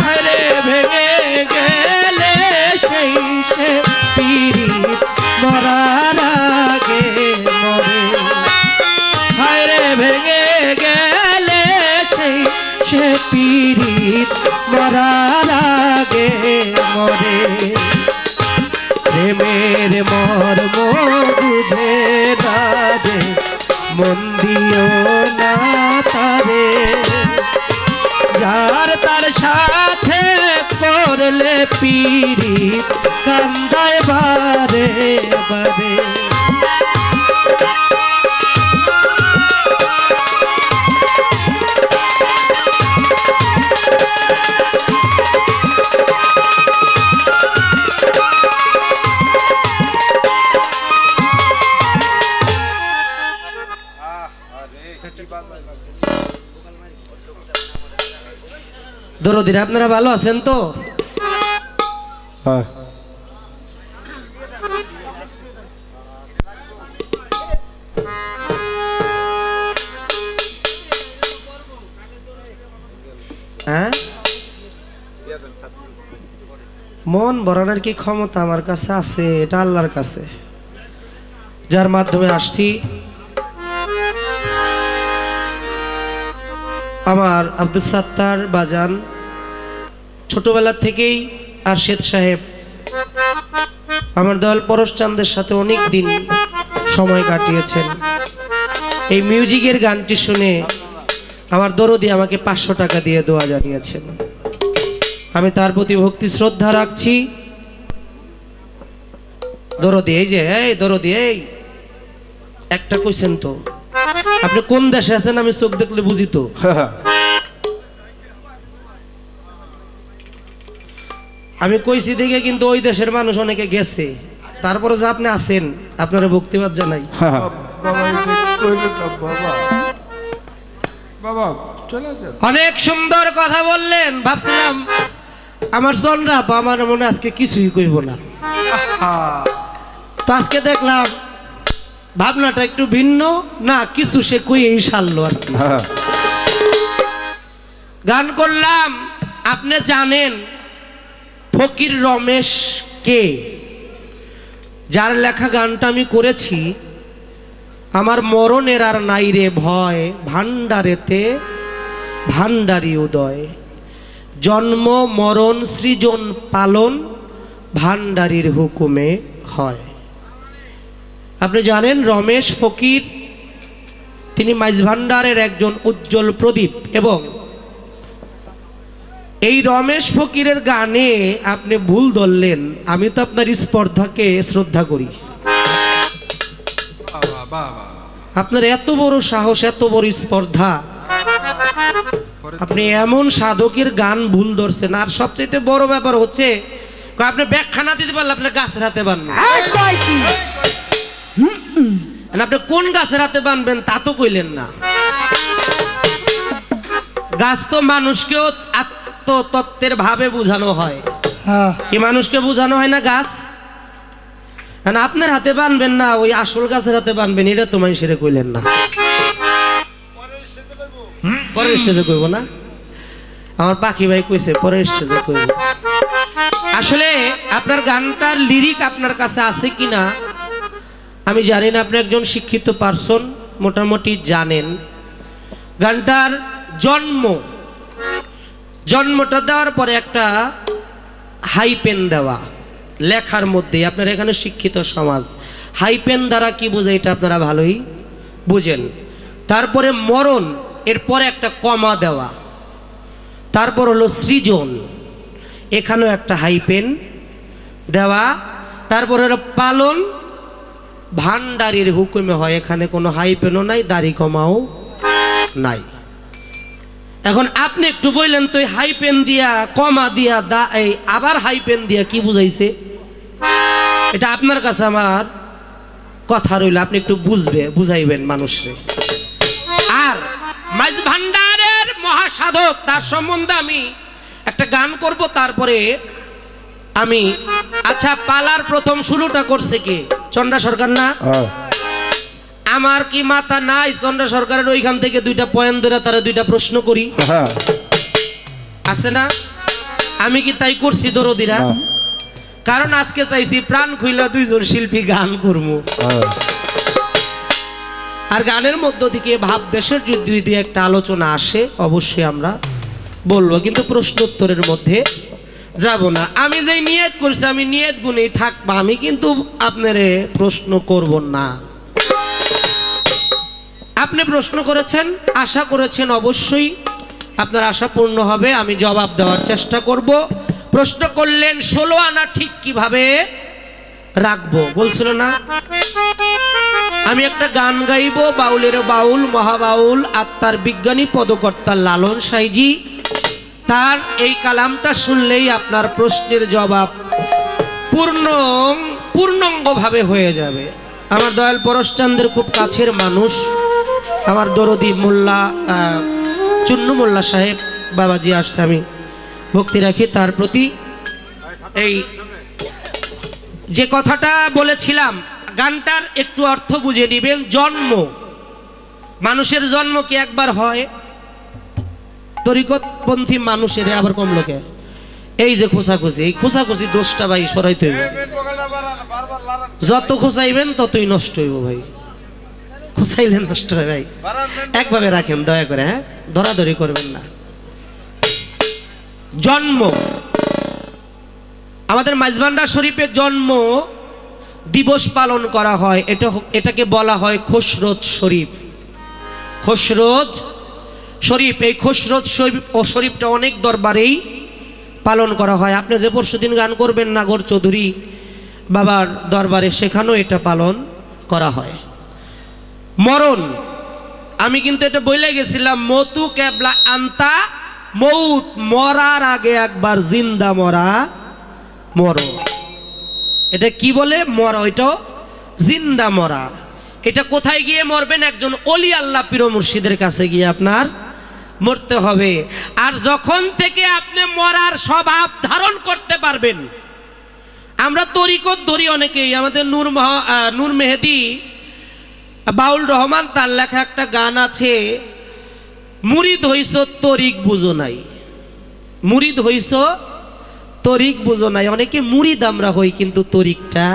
হায়রে ভেঙে গেলে সেই সে পীড়িত মরার আগে মরে হায়রে ভেঙে গেলে সেই সে পীড়িত মরার আগে মরে প্রেমের মর্ম বুঝে রাজে মন দিও না তারে যার তার সাথে করলে পীড়িত কান্দায় বারে বারে দরদিরা আপনারা ভালো আছেন তো? হ্যাঁ, মন ভরানোর কি ক্ষমতা আমার কাছে আছে? এটা আল্লাহর কাছে, যার মাধ্যমে আসছি। আমার আব্দুল সাত্তার বাজান ছোটবেলা থেকেই আরশেদ সাহেব আমার দয়াল পরশ চাঁদের সাথে অনেক দিন সময় কাটিয়েছেন। এই মিউজিকের গানটি শুনে আমার দরদি আমাকে 500 টাকা দিয়ে দোয়া জানিয়েছেন। আমি তার প্রতি ভক্তি শ্রদ্ধা রাখছি। দরদি এই যে, এই দরদি, এই একটা কইছেন তো, আপনি কোন দেশে আছেন? আমি চোখ দেখলে বুঝি তো। আমি কইছি দেখে কিন্তু ওই দেশের মানুষ অনেকে গেছে, তারপরে যে আপনি আছেন আপনারা ভক্তিবাদ জানাই। অনেক সুন্দর কথা বললেন, ভাবছিলাম আমার চন্দ্রা আমার মনে আজকে কিছুই কইব না, তো আজকে দেখলাম ভাবনাটা একটু ভিন্ন, না কিছু সে কইয়েই সারলো আর কি। গান করলাম, আপনি জানেন ফকির রমেশ কে? যার লেখা গানটা আমি করেছি, আমার মরণের আর নাই রে ভয়, ভান্ডারেতে ভান্ডারি উদয়, জন্ম মরণ সৃজন পালন ভান্ডারির হুকুমে হয়। আপনি জানেন রমেশ ফকির তিনি মাইজ ভান্ডারের একজন উজ্জ্বল প্রদীপ, এবং এই রমেশ ফকিরের গানে আপনি ভুল ধরলেন। আমি তো আপনার স্পর্ধাকে শ্রদ্ধা করি। আপনার এত বড় সাহস, এত বড় স্পর্ধা, আপনি এমন সাধকের গান ভুল ধরছেন। আর সবচেয়ে বড় ব্যাপার হচ্ছে আপনি ব্যাখ্যা না দিতে পারলে আপনার গাছের হাতে বানবেন। আপনি কোন গাছের হাতে বানবেন তা তো কইলেন না। গাছ তো মানুষকেও আত্মতত্ত্বের ভাবে বোঝানো হয়, কি মানুষকে বোঝানো হয় না গাছ? আপনার হাতে বানবেন না, ওই আসল গাছের হাতে বানবেন, এটা তো মানুষের কইলেন না। পরের স্টেজে কইব না, আমার পাখি ভাই কইছে পরের স্টেজে কইব। আসলে আপনার গানটার লিরিক আপনার কাছে আছে কিনা আমি জানি না। আপনি একজন শিক্ষিত পারসন, মোটামুটি জানেন। গানটার জন্মটা দেওয়ার পরে একটা হাইপেন দেওয়া লেখার মধ্যে। আপনার এখানে শিক্ষিত সমাজ, হাইপেন দ্বারা কি বোঝে এটা আপনারা ভালোই বুঝেন। তারপরে মরণ, এরপরে একটা কমা দেওয়া, তারপর হলো সৃজন, এখানেও একটা হাইপেন দেওয়া, তারপর হলো পালন ভান্ডারির হুকুমে হয়, এখানে কোনো হাইপেনও নাই, দাড়ি কমাও নাই। এখন আপনি একটু বললেন তো হাইপেন দিয়া, কমা দিয়া, এই আবার হাইপেন দিয়া কি বুঝাইছে? এটা আপনার কাছে আমার কথা রইল, আপনি একটু বুঝাইবেন মানুষরে। আর মাইজ ভান্ডারের মহাসাধক, তার সম্বন্ধে আমি একটা গান করব, তারপরে আমি আচ্ছা পালার প্রথম শুরুটা করছে কি চন্দ্রা সরকার না? আমার কি মাথা নাই চন্দ্র সরকারের ওইখান থেকে দুইটা পয়েন্ট ধরে তারা দুইটা প্রশ্ন করি? আছে না? আমি কি তাই করছি দরদিরা? কারণ আজকে চাইছি প্রাণ খুইলা দুইজন শিল্পী গান করবো, আর গানের মধ্য থেকে ভাব দেশের যদি একটা আলোচনা আসে অবশ্যই আমরা বলবো, কিন্তু প্রশ্ন উত্তরের মধ্যে যাব না। আমি যেই নিয়ত করছি আমি নিয়ত গুণেই থাকবো, আমি কিন্তু আপনারে প্রশ্ন করব না। আপনি প্রশ্ন করেছেন, আশা করেছেন, অবশ্যই আপনার আশা পূর্ণ হবে, আমি জবাব দেওয়ার চেষ্টা করব। প্রশ্ন করলেন 16 আনা ঠিক কিভাবে রাখবো, বলছিল না? আমি একটা গান গাইবো, বাউলের বাউল, মহাবাউল, আত্মার বিজ্ঞানী, পদকর্তা লালন সাইজি। তার এই কালামটা শুনলেই আপনার প্রশ্নের জবাব পূর্ণাঙ্গভাবে হয়ে যাবে। আমার দয়াল পরশচান্দের খুব কাছের মানুষ, আমার দরদি মোল্লা চুন্নু মোল্লা সাহেব বাবাজি আসছে, আমি ভক্তি রাখি তার প্রতি। এই যে কথাটা বলেছিলাম, গানটার একটু অর্থ বুঝে নিবেন। জন্ম, মানুষের জন্ম কি একবার হয়? তরিকতপন্থী মানুষের আবার কম লোকে এই যে খোঁচাখুচি, এই খোঁচাখুচি দোষটা ভাই সরাইতে হইব। যত খোঁচাইবেন ততই নষ্ট হইব ভাই, খোঁচাইলে নষ্ট হয় ভাই। একভাবে রাখেন দয়া করে, হ্যাঁ, ধরাধরি করবেন না। জন্ম, আমাদের মাইজভান্ডার শরীফে জন্ম দিবস পালন করা হয়, এটাকে বলা হয় খসরোজ শরীফ। খসরোজ শরীফ, এই খসরোজ শরীফটা অনেক দরবারেই পালন করা হয়। আপনি যে পরশুদিন গান করবেন নাগর চৌধুরী বাবার দরবারে, সেখানেও এটা পালন করা হয়। মরণ, আমি কিন্তু এটা বলে গেছিলাম, মতু কেবলা আন্তা মৌত, মরার আগে একবার জিন্দা মরা মরো। এটা কি বলে? মরা, ওইটাও জিন্দা মরা। এটা কোথায় গিয়ে মরবেন? একজন ওলি আল্লাহ পীর মুর্শিদের কাছে গিয়ে আপনার মরতে হবে। আর যখন থেকে আপনি মরার স্বভাব ধারণ করতে পারবেন, আমরা তরিকত ধরি অনেকেই, আমাদের নূর মেহেদি বাউল রহমান তার লেখা একটা গান আছে, মুরিদ হইছ তরিক বুঝো নাই, মুরিদ হইছ তরিক বুঝো নাই। অনেকে মুরিদ আমরা হই কিন্তু তরিকটা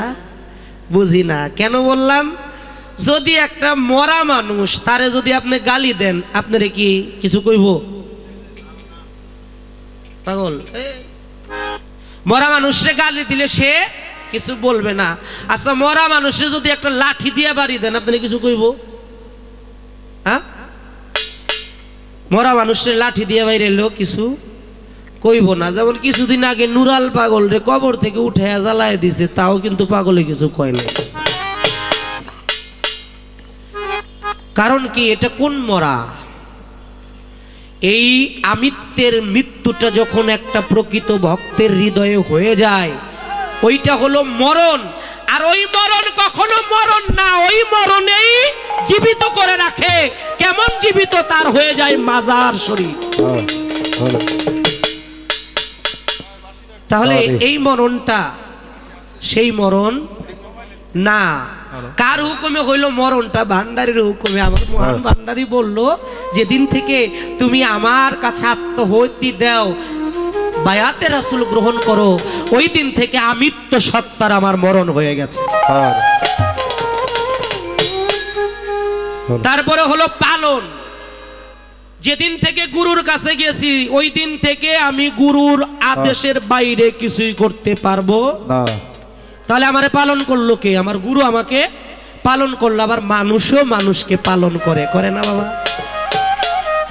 বুঝি না। কেন বললাম? যদি একটা মরা মানুষ, তারে যদি আপনি গালি দেন, আপনারে কি কিছু কইব? পাগল, মরা মানুষরে গালি দিলে সে কিছু বলবে না। আচ্ছা, মরা মানুষে যদি একটা লাঠি দিয়ে বাড়ি দেন, আপনি কিছু কইব? হ্যাঁ, মরা মানুষের লাঠি দিয়ে বাইরে এলো কিছু কইব না। যেমন কিছুদিন আগে নুরাল পাগল রে কবর থেকে উঠে জ্বালায় দিছে, তাও কিন্তু পাগলে কিছু কয় না। কারণ কি? এটা কোন মরা? এই আমিত্বের মৃত্যুটা যখন একটা প্রকৃত ভক্তের হৃদয়ে হয়ে যায়, ওইটা হলো মরণ। আর ওই মরণ কখনো মরণ না, ওই মরণেই জীবিত করে রাখে। কেমন জীবিত? তার হয়ে যায় মাজার শরীফ। তাহলে এই মরণটা সেই মরণ না। কার হুকুমে হইল মরণটা? ভান্ডারীর হুকুমে। আমার মহান ভান্ডারী বলল, যেদিন থেকে তুমি আমার কাছে আত্মহত্যি দাও, বায়াতে রাসূল গ্রহণ করো, ওই দিন থেকে আমিত্ব সত্তার আমার মরণ হয়ে গেছে। তারপরে হলো পালন, যেদিন থেকে গুরুর কাছে গেছি, ওই দিন থেকে আমি গুরুর আদেশের বাইরে কিছুই করতে পারবো না। তাহলে আমারে পালন করলো কে? আমার গুরু আমাকে পালন করলো। আবার মানুষও মানুষকে পালন করে, করে না বাবা?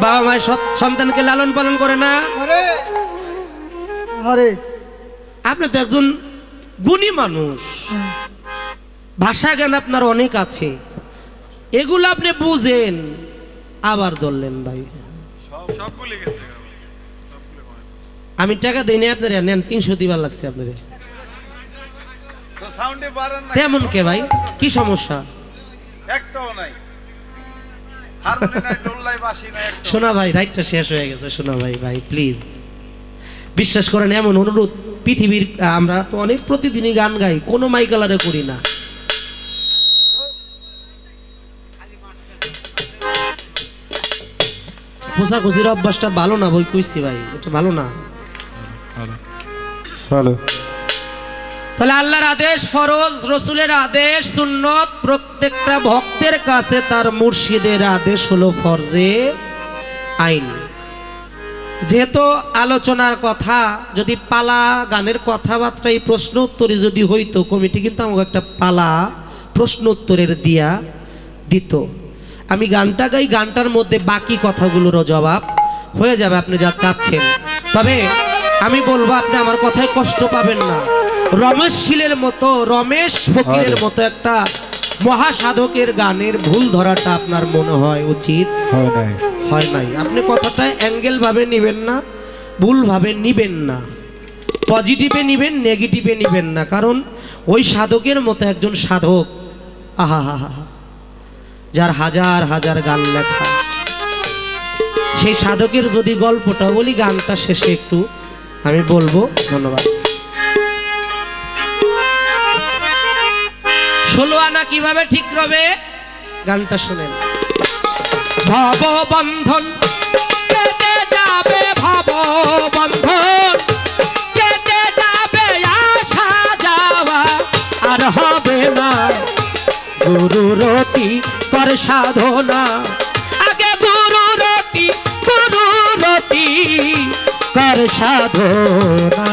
বাবা মায়ের সন্তানকে লালন পালন করে না? আপনি তো একজন গুণী মানুষ, ভাষা জ্ঞান আপনার অনেক আছে, এগুলো আপনি বুঝেন, আবার ধরলেন ভাই। আমি টাকা দিই না, আপনার নেন 300 দিবার লাগছে আপনার। তেমন কে ভাই? কি সমস্যা? শোনা ভাই, রাইটটা শেষ হয়ে গেছে। শোনা ভাই, ভাই প্লিজ বিশ্বাস করেন, এমন অনুরোধ পৃথিবীর, আমরা তো অনেক প্রতিদিনই গান গাই, কোনো মাইকালারে করি না। খোঁচাখুচির অভ্যাসটা ভালো না, বই কইছি ভাই, এটা ভালো না। হ্যালো, তাহলে আল্লাহর আদেশ ফরজ, রসুলের আদেশ সুন্নত, প্রত্যেকটা ভক্তের কাছে তার মুর্শিদের আদেশ হলো ফরজে আইন। যেহেতু আলোচনার কথা, যদি পালা গানের কথাবার্তা এই প্রশ্ন উত্তরে যদি হইতো, কমিটি কিন্তু আমাকে একটা পালা প্রশ্ন উত্তরের দিয়া দিত। আমি গানটা গাই, গানটার মধ্যে বাকি কথাগুলোরও জবাব হয়ে যাবে আপনি যা চাচ্ছেন। তবে আমি বলবো, আপনি আমার কথায় কষ্ট পাবেন না। রমেশ শীলের মতো, রমেশ ফকিরের মতো একটা মহাসাধকের গানের ভুল ধরাটা আপনার মনে হয় উচিত হয় নাই। আপনি কথাটা অ্যাঙ্গেল ভাবে নিবেন না, ভুল ভাবে নিবেন না, পজিটিভে নিবেন, নেগেটিভে নিবেন না। কারণ ওই সাধকের মতো একজন সাধক, আহা হা হা, যার হাজার হাজার গান লেখা, সেই সাধকের যদি গল্পটা বলি গানটা শেষে একটু আমি বলবো। ধন্যবাদ। 16 আনা কিভাবে ঠিক হবে গানটা শুনেন। ভব বন্ধন কেটে যাবে, ভব বন্ধন কেটে যাবে, আসা যাওয়া আর হবে না। গুরুরতি কর সাধনা, আগে গুরুরতি কর সাধনা।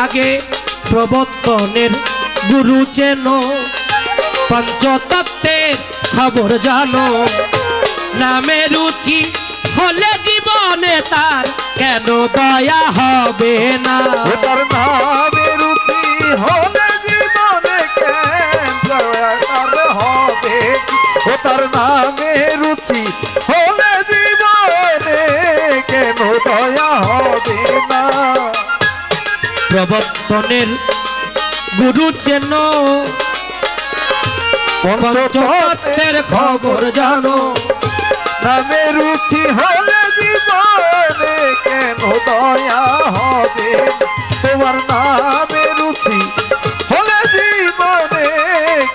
আগে প্রবর্তনের গুরু চেন, পঞ্চতত্ত্বের খবর জানো, নামে রুচি হলে জীবনে তার কেন দয়া হবে না। তার নামে রুচি হলে জীবনে কেন দয়া হবে, তার নামে রুচি হলে জীবনে কেন দয়া হবে না। প্রবর্তনের গুরু চেন, পঞ্চতত্ত্বের খবর জানো, নামে রুচি হলে জীবনে কেন দয়া হবে। তোমার নামে রুচি হলে জীবনে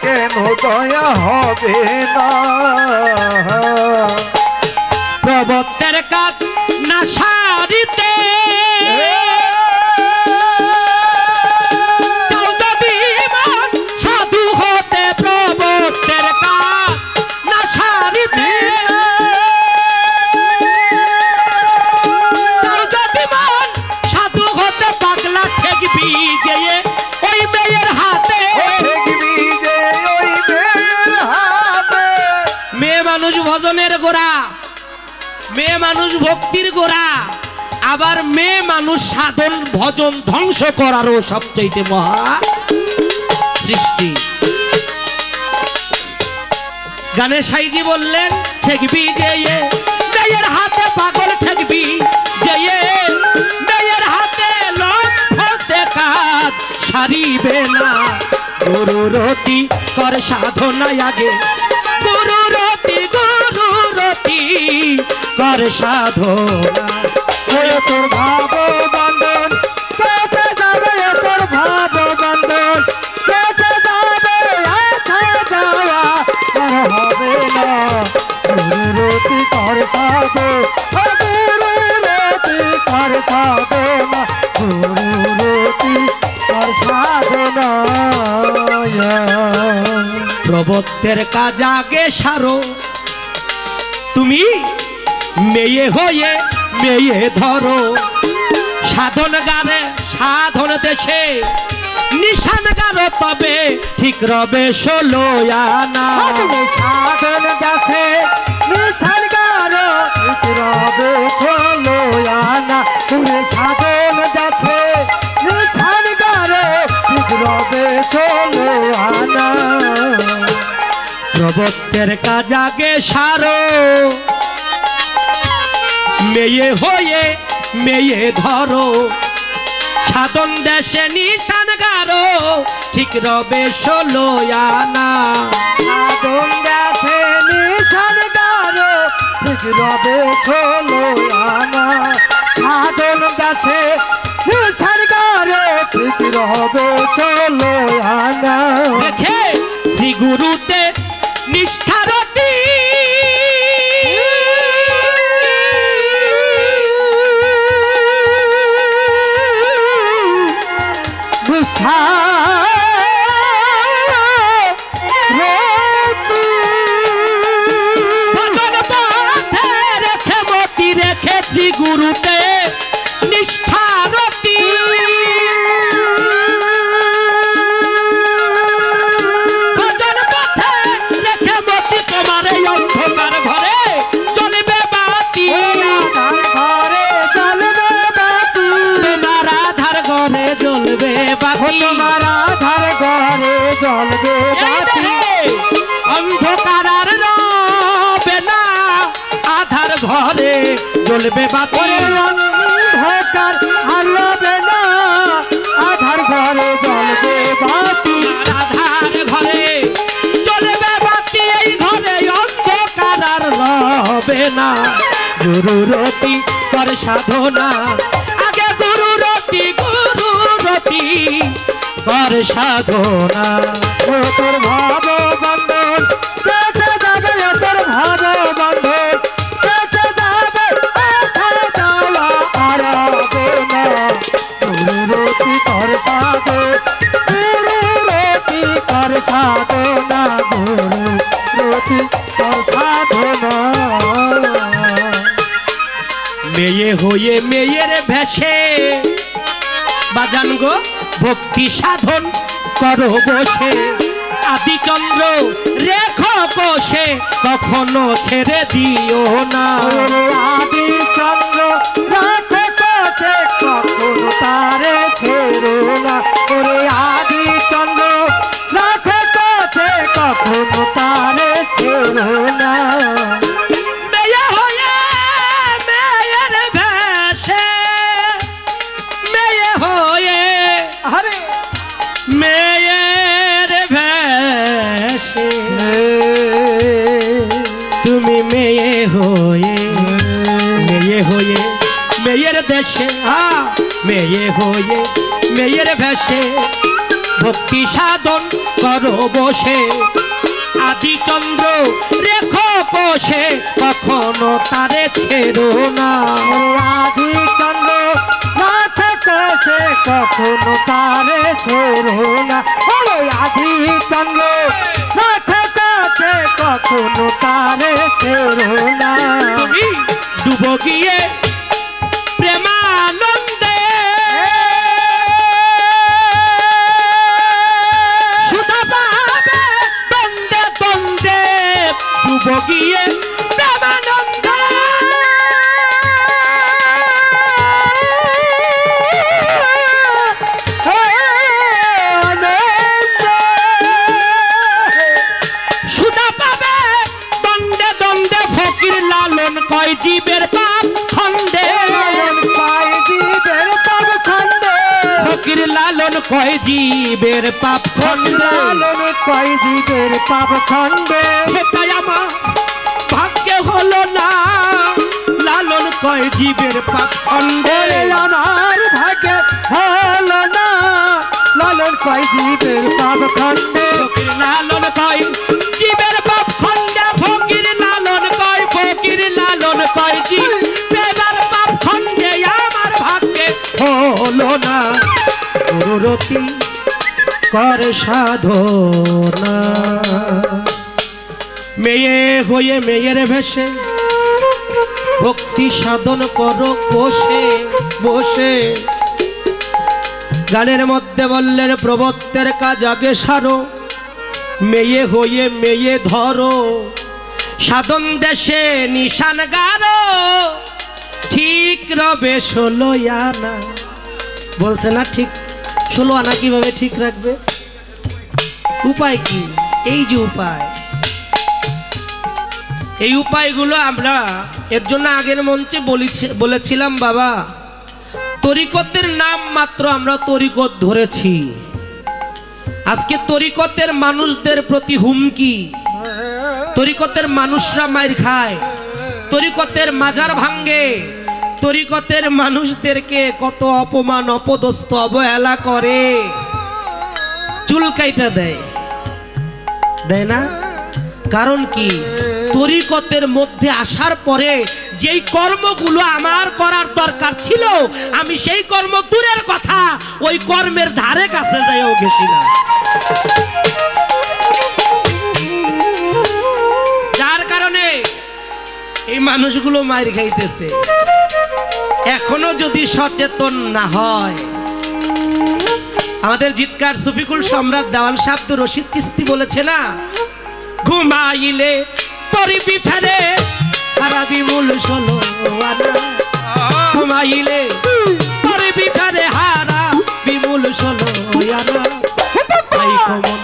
কেন দয়া হবে না। প্রবর্তের কাজ না সারিতে, সাধু হতে প্রবর্তের কাজ না সারিতে, সাধু হতে পাগলা ঠেকবি যে ওই মেয়ের হাতে। মেয়ে মানুষ ভজনের গোড়া, মেয়ে মানুষ ভক্তির গোড়া, আবার মেয়ে মানুষ সাধন ভজন ধ্বংস করারও সবচাইতে মহা সৃষ্টি। গানে সাইজি বললেন, ঠেকবি যে মেয়ের হাতে, পাগল ঠেকবি যে মেয়ের হাতে, লক্ষ্যতে কাজ সারিবে না। গুরুরতি কর সাধনায় আগে, গুরুরতি কর সাধনা। তোর ভাব বন্ধন কেটে যাবে, তোর ভাব বন্ধন কেটে যাবে, আসা যাওয়া আর হবে না। গুরুরতি কর সাধনা, গুরুরতি কর সাধনা, গুরুরতি কর সাধনা। প্রবর্তের কাজ আগে সারো, তুমি মেয়ে হয়ে মেয়ে ধরো। সাধন গানে সাধন দেশে নিশান গারো, তবে ঠিক রবে 16 আনা। সাধন দেশে নিশান গারো, ঠিক রবে 16 আনা। তুমি সাধন দেশে নিশান গারো, ঠিক রবে 16 আনা। প্রবর্তের কাজ আগে সারো, মেয়ে হয়ে মেয়ে ধরো। সাধন দেশে নিশান গারো ঠিক রবে 16 আনা। সাধন দেশে নিশান গারো ঠিক রবে 16 আনা। সাধন দেশে নিশান গারো ঠিক রবে 16 আনা। দেখে শ্রী গুরুদেব নিষ্ঠারতি রেখেছি গুরুতে নিষ্ঠারতি। ভজন পথে রেখে মতি তোমার এই অন্ধকার ঘরে চলবে বাতি। তোমার আধার ঘরে জ্বলবে বাতি। তোমার আধার ঘরে জ্বলবে বাতি। অন্ধকার আর রবে না আধার ঘরে জ্বলবে বাতি। অন্ধকার আর রবে না আধার ঘরে জ্বলবে বাতি। আধার ঘরে জ্বলবে বাতি। এই ঘরে অন্ধকার আর রবে না। গুরু রতি কর সাধনা আগে গুরু রতি কর সাধনা। ও তোর ভাব বন্ধন কেটে যাবে, তোর ভাব বন্ধন কেটে যাবে, যাওয়া আর হবে না। গুরু রতি কর সাধন, গুরু রতি কর সাধনা, গুরু রতি কর সাধনা। মেয়ে হয়ে মেয়ের ভেসে বাজান গো ভক্তি সাধন করো বসে। আদিচন্দ্র রেখো কোষে কখনো ছেড়ে দিও না। আদি চন্দ্র রাখো কোষে কখনো তারে ছেড়ো না। ওরে আদি চন্দ্র রাখো কোষে কখনো তারে ছেড়ো না। মেয়ে হয়ে মেয়ের ভেসে মেয়ে হয়ে আরে মেয়ের ভেসে তুমি মেয়ে হয়ে মেয়ের দেশে মেয়ে হয়ে মেয়ের ভেসে ভক্তি সাধন করো বসে। আদিচন্দ্র রেখো কোষে কখনো তারে ছেড়ো না। আদি চন্দ্র রাখো কোষে কখনো তারে ছেড়ো না। ওরে আদি চন্দ্র রাখো কোষে কখনো তারে ছেড়ো না। তুমি ডুবো গিয়ে প্রেমানন্দে সুধা পাবে দ্বন্দ্বে দ্বন্দ্বে। ডুবো গিয়ে প্রেমানন্দে সুধা পাবে দ্বন্দ্বে দ্বন্দ্বে। ফকির লালন কয় জীবের পাপ খণ্ডে। ফকির লালন কয় জীবের পাপ খণ্ডে। কয় জীবের পাপ খণ্ডে। সেটাই আমার ভাগ্যে হলো না। লালন কয় জীবের পাপ খণ্ডে। আমার ভাগ্যে হলো না। লালন কয় জীবের পাপ খণ্ডে। ফকির লালন কয় জীবের পাপ খণ্ডে। ফকির লালন কয় জীবের পাপ খণ্ডে। আমার ভাগ্যে হলো না। গুরু রতি কর সাধনা মেয়ে হয়ে মেয়ের ভেসে ভক্তি সাধন করো বসে বসে। গানের মধ্যে বললেন প্রবত্তের কাজ আগে সারো। মেয়ে হয়ে মেয়ে ধরো সাধন দেশে নিশান গারো ঠিক রবে 16 আনা। বলছে না ঠিক 16 আনা কিভাবে ঠিক রাখবে? উপায় কি? এই যে উপায়, এই উপায়গুলো আমরা এর জন্য আগের মঞ্চে বলেছিলাম বাবা তরিকতের নাম মাত্র আমরা তরিকত ধরেছি, আজকে তরিকতের মানুষদের প্রতি হুমকি, তরিকতের মানুষরা মাইর খায়, তরিকতের মাজার ভাঙ্গে, তরিকতের মানুষদেরকে কত অপমান অপদস্থ অবহেলা করে, চুল কাইটা দেয়, দেয় না? কারণ কি? তরিকতের মধ্যে আসার পরে যেই কর্মগুলো আমার করার দরকার ছিল আমি সেই কর্ম দূরের কথা ওই কর্মের ধারে কাছে যাইও গেছি না। যার কারণে এই মানুষগুলো মাইর খাইতেছে। এখনো যদি সচেতন না হয়, আমাদের জিটকার সুফিকুল সম্রাট দেওয়ান শাব্দ রশিদ চিস্তি বলেছে না, ঘুমাইলে পরিবি ফেরে হারাবি মূল ষোলো আনা, ঘুমাইলে পরিবি ফেরে হারাবি মূল ষোলো আনা, তাই কমন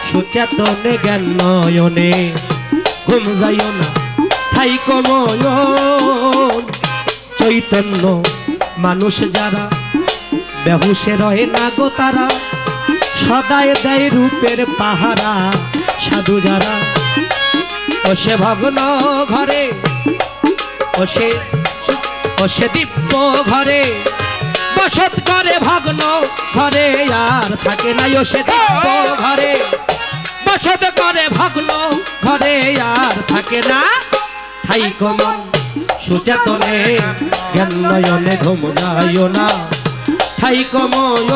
সুচেতনে জ্ঞান নয়নে ঘুম যাইও না, তাই কমন চৈতন্য মানুষ যারা বেহুশে রহে না গো তারা, সদায় দেয় রূপের পাহারা, সাধু যারা ও সে ভগ্ন ঘরে, ও সে দিব্য ঘরে বসত করে, ভগ্ন ঘরে আর থাকে না, ও সে দিব্য ঘরে বসত করে, ভগ্ন ঘরে আর থাকে না, ঠাই কমন সুচেতনে জ্ঞান নয়নে ঘুম যাইও না, ঠাই কমন,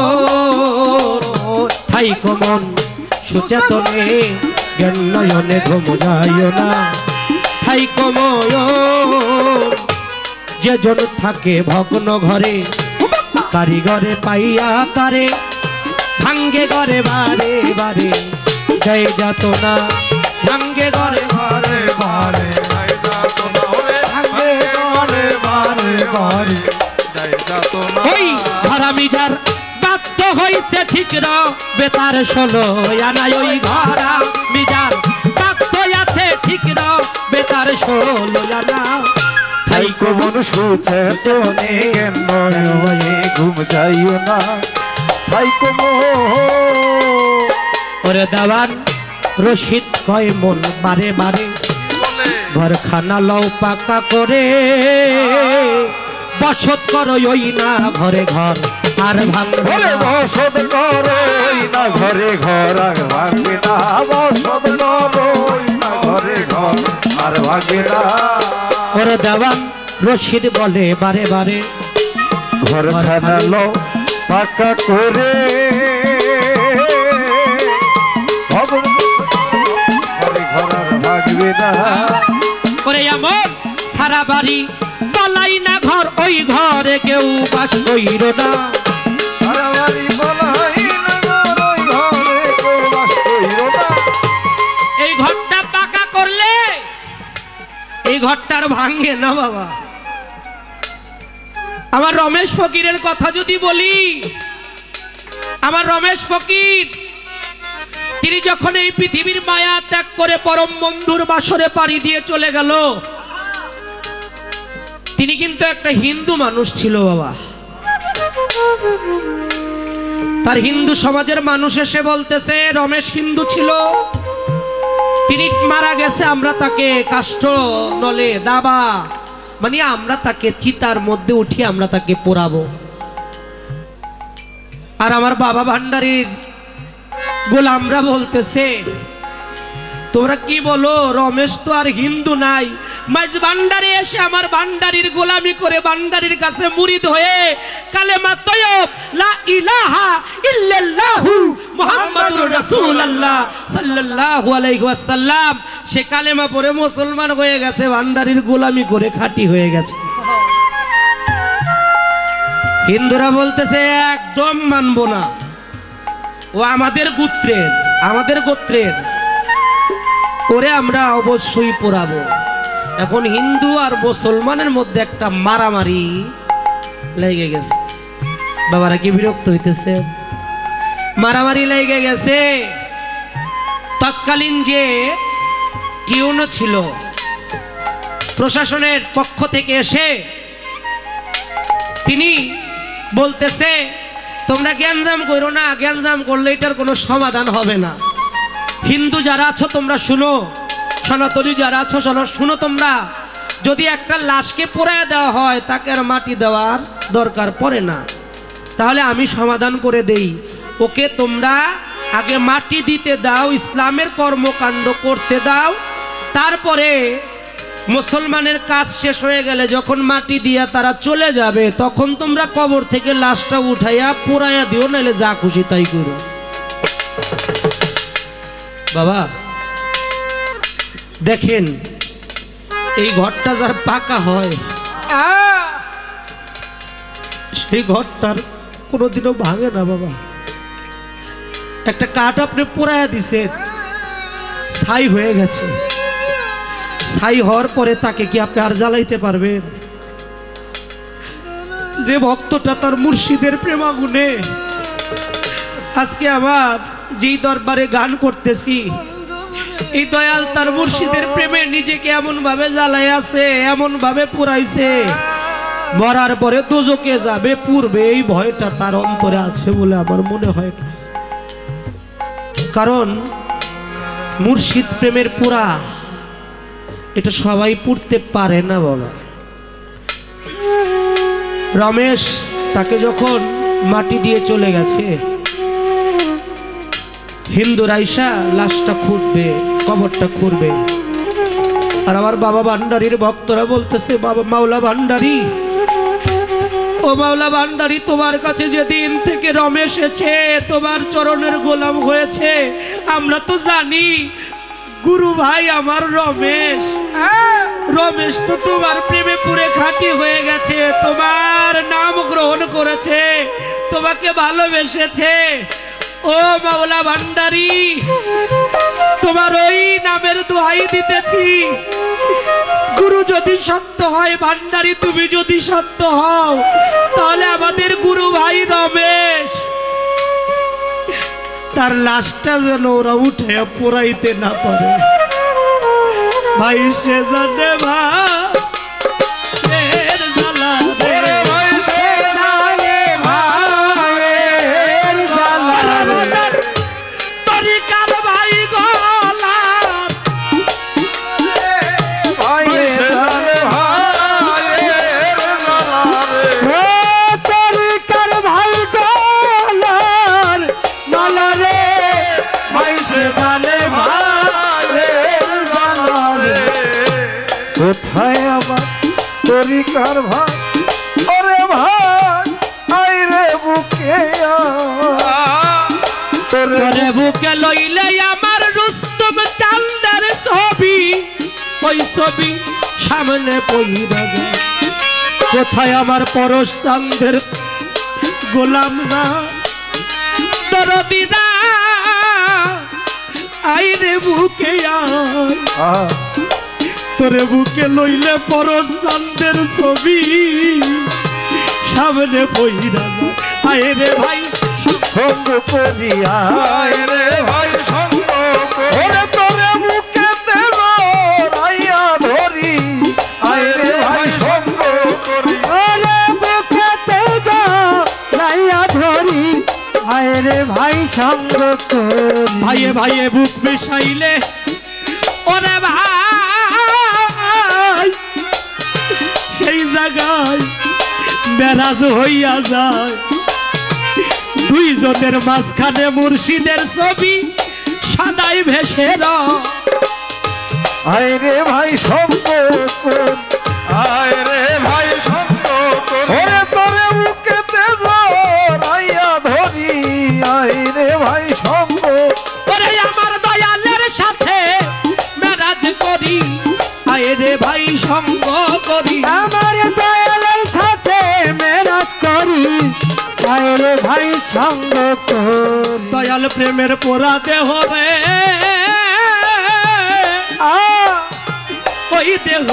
ঠাই কমন সুচেতনে জ্ঞান নয়নে ঘুম যাইও না, ঠাই কমন। যে জন থাকে ভগ্ন ঘরে কারিগরে পাইয়া তারে, ভাঙ্গে ঘরে বারে বারে জয় যাত না, ভাঙ্গে ঘরে বারে বারে ওই ঘরামি যার বাধ্য হইছে ঠিক বেতার ষোলো আনা, ওই ঘরামি যার বাধ্য আছে ঠিক বেতার ষোলো আনা, তাই কমন সুচেতনে জ্ঞান নয়নে ঘুম যাইও না, তাই কমন। ওরে দেওয়ান রশিদ কয় মন বারে বারে ঘরখানা লও পাকা করে, বসত করো ওই না ঘরে ঘর আর ভাঙবে না, বসত করোই না ঘরে ঘর আর ভাঙবে না, বসত করোই না ঘরে ঘর আর ভাঙবে না। ওরে দেওয়ান রশিদ বলে বারে বারে ঘরখানা লও পাকা করে, ঘরে ঘর আর ভাঙবে না। ওরে এমন সারা বাড়ি বলাই না ঘর, ওই ঘরে কেউ বাস কইর না, সারা বাড়ি বলাই না ঘর, ওই ঘরে কেউ বাস কইর না। এই ঘরটা পাকা করলে এই ঘরটা আর ভাঙে না বাবা। আমার রমেশ ফকিরের কথা যদি বলি, আমার রমেশ ফকির তিনি যখন এই পৃথিবীর মায়া ত্যাগ করে পরম বন্ধুর বাসরে পাড়ি দিয়ে চলে গেল, তিনি কিন্তু একটা হিন্দু মানুষ ছিল বাবা। তার হিন্দু সমাজের মানুষ এসে বলতেছে রমেশ হিন্দু ছিল, তিনি মারা গেছে, আমরা তাকে কাষ্ঠ নলে দাবা মানে আমরা তাকে চিতার মধ্যে উঠিয়ে আমরা তাকে পোড়াবো। আর আমার বাবা ভান্ডারীর গোলামরা বলতেছে তোমরা কি বলো, রমেশ তো আর হিন্দু নাই, মাইজ ভান্ডারে এসে আমার ভান্ডারীর গোলামি করে ভান্ডারীর কাছে মুরিদ হয়ে কালেমা তয়্যব লা ইলাহা ইল্লাল্লাহু মুহাম্মাদুর রাসূলুল্লাহ সাল্লাল্লাহু আলাইহি ওয়াসাল্লাম সে কালেমা পড়ে মুসলমান হয়ে গেছে, ভান্ডারীর গোলামি করে খাঁটি হয়ে গেছে। হিন্দুরা বলতেছে একদম মানবো না, ও আমাদের গোত্রের ওরে আমরা অবশ্যই পোড়াবো। এখন হিন্দু আর মুসলমানের মধ্যে একটা মারামারি লেগে গেছে। বাবারা কি বিরক্ত হইতেছে? মারামারি লেগে গেছে। তৎকালীন যে টিউনো ছিল প্রশাসনের পক্ষ থেকে এসে তিনি বলতেছে তোমরা গ্যাঞ্জাম করো না, গ্যাঞ্জাম করলে এটার কোনো সমাধান হবে না। হিন্দু যারা আছো তোমরা শুনো, সনাতনী যারা আছো শুনো, তোমরা যদি একটা লাশকে পোড়ায় দেওয়া হয় তাকে আর মাটি দেওয়ার দরকার পড়ে না। তাহলে আমি সমাধান করে দেই, ওকে তোমরা আগে মাটি দিতে দাও, ইসলামের কর্মকাণ্ড করতে দাও, তারপরে মুসলমানের কাজ শেষ হয়ে গেলে যখন মাটি দিয়া তারা চলে যাবে তখন তোমরা কবর থেকে লাশটা উঠাইয়া পোড়াইয়া দিও, নাহলে যা খুশি তাই করো। বাবা দেখেন, এই ঘরটা যার পাকা হয় সেই ঘরটার কোনোদিনও ভাঙে না বাবা। একটা কাঠ আপনি পোড়াইয়া দিছেন, ছাই হয়ে গেছে, ছাই হওয়ার পরে তাকে কি আপনি আর জ্বালাইতে পারবেন? যে ভক্তটা তার মুর্শিদের প্রেমাগুনে আজকে আমার যেই দরবারে গান করতেছি, এই দয়াল তার মুর্শিদের প্রেমে নিজেকে এমন ভাবে জ্বালাই আছে, এমন ভাবে পুরাইছে, মরার পরে দোজকে যাবে পূর্বে এই ভয়টা তার অন্তরে আছে বলে আমার মনে হয় না। কারণ মুর্শিদ প্রেমের পুরা এটা সবাই পড়তে পারে না বাবা। রমেশ তাকে যখন মাটি দিয়ে চলে গেছে, হিন্দু রাইসা লাশটা খুঁড়বে, কবরটা খুঁড়বে, আর আমার বাবা ভান্ডারীর ভক্তরা বলতেছে, বাবা মাওলা ভান্ডারী, ও মাওলা ভান্ডারী, তোমার কাছে যেদিন থেকে রমেশ এসে তোমার চরণের গোলাম হয়েছে আমরা তো জানি গুরু ভাই আমার রমেশ, রমেশ তো তোমার প্রেমে পুরে খাঁটি হয়ে গেছে, তোমার নাম গ্রহণ করেছে, তোমাকে ভালোবেসেছে। ও মাওলা ভান্ডারী, তোমার ওই নামের দোহাই দিতেছি, গুরু যদি সত্য হয়, ভান্ডারী তুমি যদি সত্য হও, তাহলে আমাদের গুরু ভাই রমেশ তার লাশটা যেন ওরা উঠে পোড়াইতে না পারে। ভাই সে জানে ভাইয়ের জ্বালা রে, তরিকার ভাই গলার, তরিকার ভাই গলার মালা রে, ভাই সে জানে ভাইয়ের জ্বালা রে। কোথায় আমার তরিকার ভাই, ওরে ভাই আইরে বুকে তোরে বুকে লইলে আমার রুস্তম চান্দের ছবি, ওই ছবি সামনে পইরা যায়। কোথায় আমার পরশ চান্দের গোলাম না দরদিরা, আইরে বুকে আয়, তোরে বুকে লইলে পরশ চান্দের ছবি সামনে পইরা যায়। আইরে ভাই সঙ্গ করিয়া, রে ভাই সঙ্গ ওরে তোরে বুকেতে জড়াইয়া ধরি, আইরে ভাই সঙ্গ করি, ওরে বুকেতে জড়াইয়া ধরি, আইরে ভাই সঙ্গ করি। ভাইয়ে ভাইয়ে বুক মিশাইলে ওরে ভাই সেই জায়গায় মেরাজ হইয়া যায়, দুইজনের মাঝখানে মুর্শিদের ছবি সাদাই ভেসে রয়। আইরে ভাই সঙ্গ করি, আইরে ভাই সঙ্গ করি, ওরে তোরে বুকেতে জড়াইয়া ধরি, আইরে ভাই সঙ্গ, ওরে আমার দয়ালের সাথে মেরাজ করি, আইরে ভাই সঙ্গ করি, আমার দয়ালের সাথে মেরাজ করি, আইরে ভাই সঙ্গ করি। দয়াল প্রেমের পোড়া দেহ রে, ওই দেহ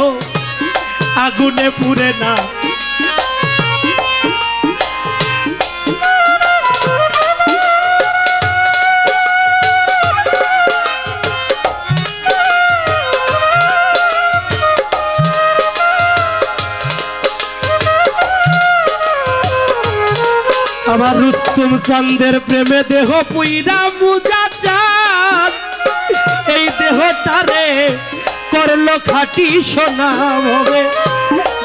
আগুনে পুড়ে না, রুস্তম চাঁদের প্রেমে দেহ পুইরা মুজা চাঁদ এই দেহটারে করলো খাটি সোনা হবে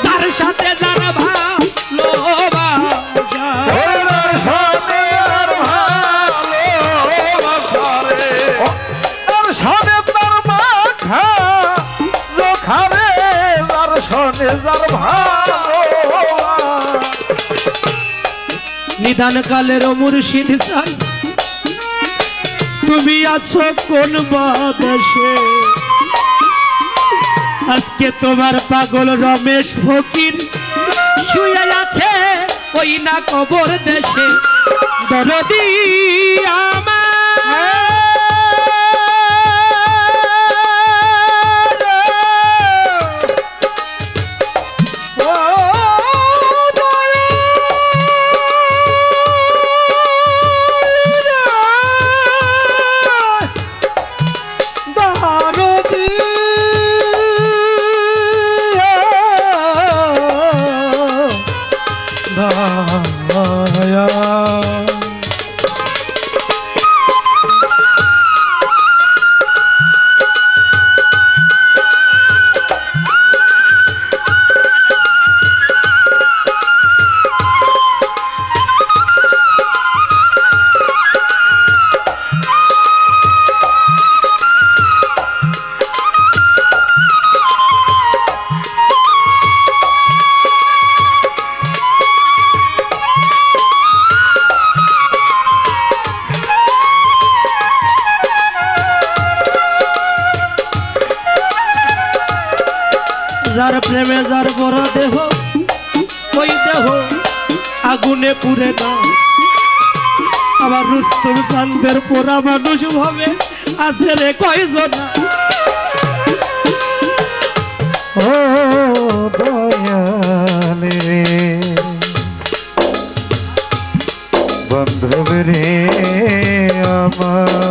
যার সাথে যার ভালোবাসা নিদান কালের মুর্শিদ সান তুমি আছো কোন বাদেশে আজকে তোমার পাগল রমেশ ফকির শুয়ে আছে ওই না কবর দেশে দরদি যার প্রেমে যার বড় দেহ ওই দেহ আগুনে পুড়ে না আবার রুস্তম চাঁদের পোড়া মানুষ ভাবে আছে রে কয়জন ও দয়ালে রে বান্ধব রে আমার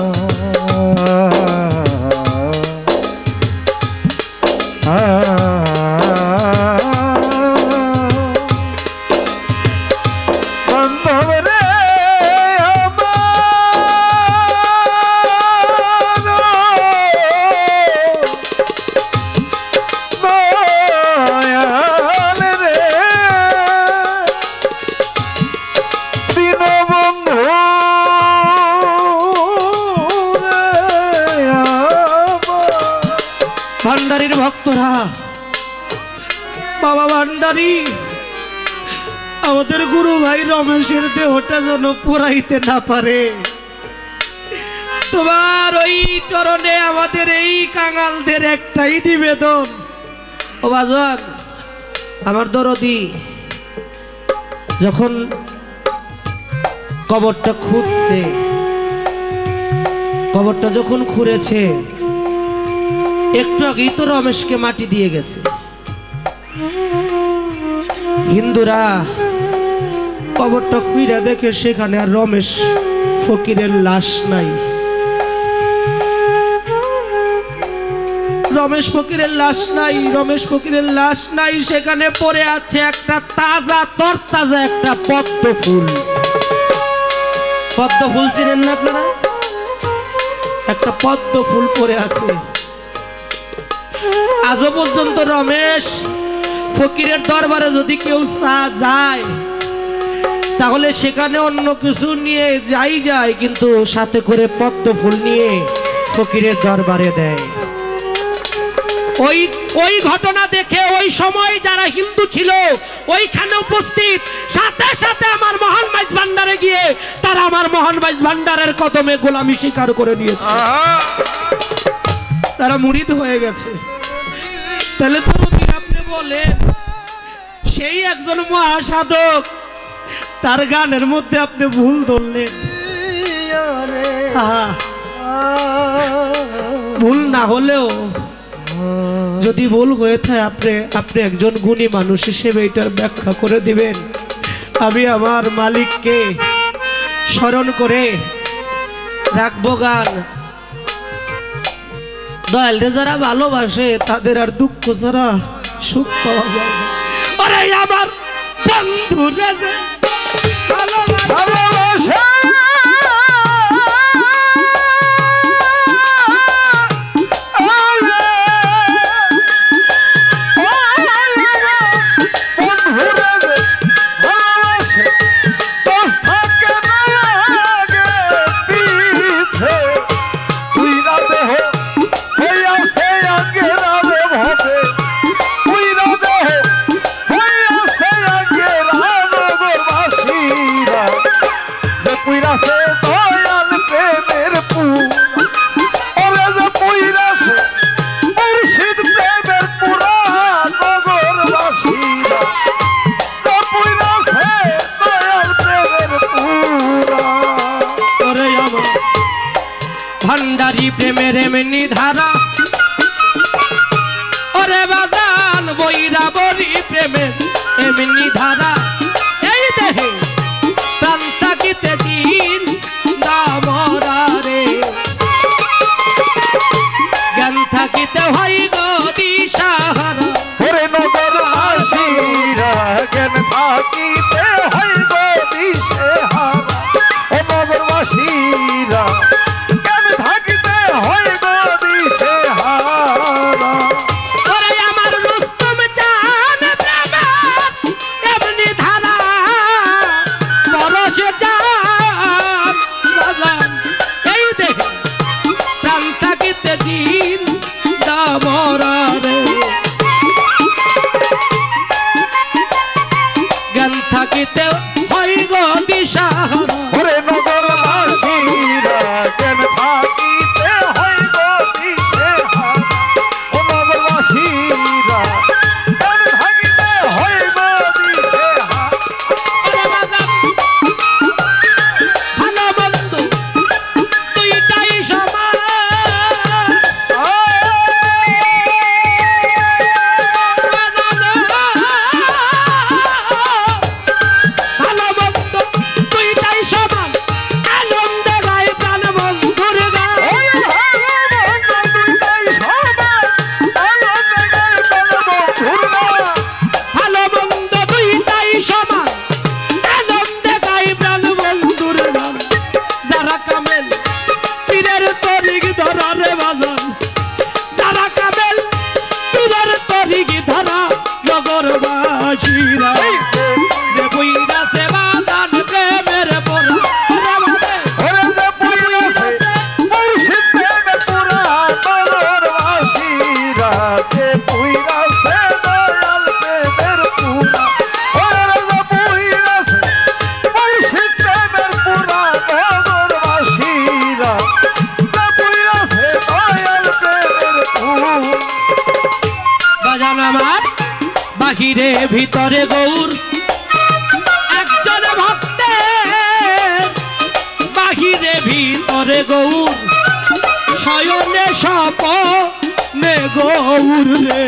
ভান্ডারীর ভক্তরা বাবা ভান্ডারী আমাদের গুরু ভাই রমেশের দেহটা যেন পোড়াইতে না পারে তোমার ওই চরণে আমাদের এই কাঙালদের একটাই নিবেদন ও বাজার আমার দরদি যখন কবরটা খুঁড়ছে কবরটা যখন খুঁড়েছে একটু আগেই তো রমেশকে মাটি দিয়ে গেছে হিন্দুরা কবরটা খুইরা দেখে সেখানে আর রমেশ ফকিরের লাশ নাই রমেশ ফকিরের লাশ নাই রমেশ ফকিরের লাশ নাই সেখানে পড়ে আছে একটা তাজা তরতাজা একটা পদ্ম ফুল পদ্ম ফুল চিনেন না আপনারা একটা পদ্ম ফুল পড়ে আছে আজও পর্যন্ত রমেশ ফকিরের দরবারে যদি কেউ যায় তাহলে সেখানে অন্য কিছু নিয়ে যায় কিন্তু সাথে করে পদ্ম ফুল নিয়ে ফকিরের দরবারে দেয় ওই ঘটনা দেখে ওই সময় যারা হিন্দু ছিল ওইখানে উপস্থিত সাথে সাথে আমার মোহন মাইজ ভান্ডারে গিয়ে তারা আমার মোহন মাইজ ভান্ডারের কদমে গোলামি স্বীকার করে নিয়েছে তারা মুরিদ হয়ে গেছে তাহলে তো আপনি বলেন সেই একজন মহাসাধক তার গানের মধ্যে আপনি ভুল ধরলেন ভুল না হলেও যদি ভুল হয়ে থাকে আপনি একজন গুণী মানুষ হিসেবে এটার ব্যাখ্যা করে দিবেন আমি আমার মালিককে স্মরণ করে রাখবো গান দয়াল রে যারা ভালোবাসে তাদের আর দুঃখ ছাড়া সুখ পাওয়া যায় না আরে আমার বন্ধু রে ভালোবাসে ভান্ডারি প্রেমের এমনি ধারা ওরে বাজান বইরা বরি প্রেমের এমনি ধারা এই দেহে প্রাণ থাকিতে দিন দামরা রে জ্ঞান থাকিতে হয় গো দিশাহারা ওরে নগরবাসীরা জ্ঞান থাকিতে হয় গো দিশেহারা ও নগরবাসীরা জ্ঞান থাকিতে হয় গো দিশেহারা ওরে আমার রুস্তম জান প্রেমের এমনি ধারা পরশে জান বাজান এই দেখে প্রাণ থাকিতে দিন দামরা রে জ্ঞান থাকিতে হয় গো দিশাহারা ওরে নগরবাসীরা জ্ঞান থাকিতে হয় গো দিশেহারা ও নগরবাসীরা জ্ঞান থাকিতে হয় গো দিশেহারা ওরে বাজান ভালো বন্ধু দুইটাই সমান ভালো বন্ধু দুইটাই সমান আনন্দে গায় প্রাণ বন্ধুর গান ভালো বন্ধু দুইটাই সমান আনন্দে গায় প্রাণ বন্ধুর গান যারা কামেল পীরের তরিক ধরা রে বাজান যারা কামেল পীরের তরিক ধরা নগরবাসীরা যে বইরা সে বাজান প্রেমের পরা রে বাজান বাজান আমার বাহিরে ভিতরে গৌর একজন ভক্তের বাহিরে ভিতরে গৌর শয়নে স্বপনে গৌর রে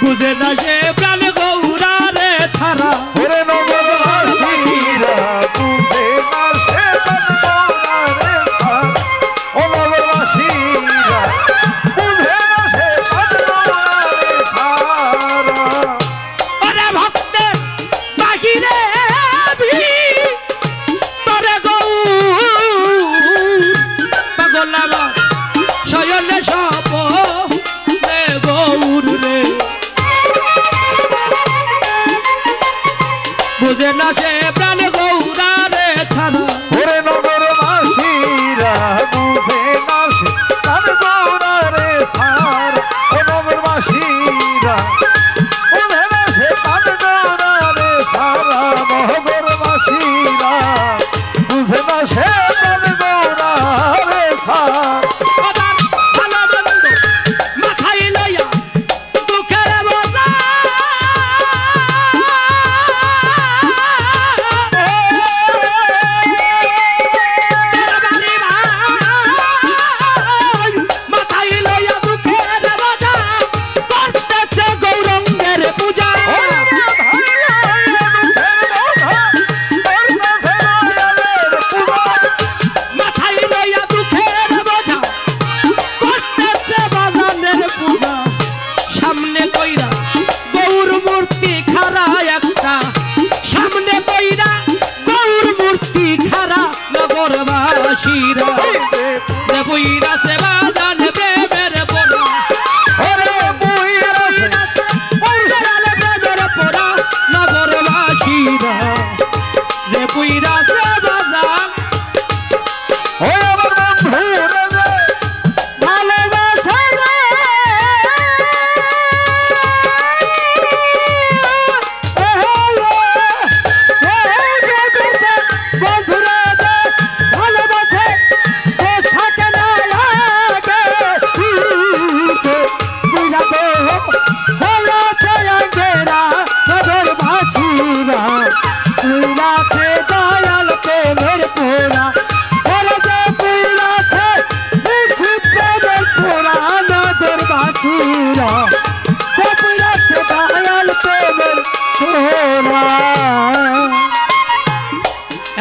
বুঝে না সে প্রাণ গৌরা রে ছাড়া ওরে নগরবাসীরা বুঝে না সে প্রাণগৌরারে ছাড়া ও নগরবাসীরা বুঝে না সে প্রাণগৌরারে ছাড়া ওরে ভক্তের বাহিরে ভিতরে গৌর পাগল আমার শয়নে স্বপনে গৌর রে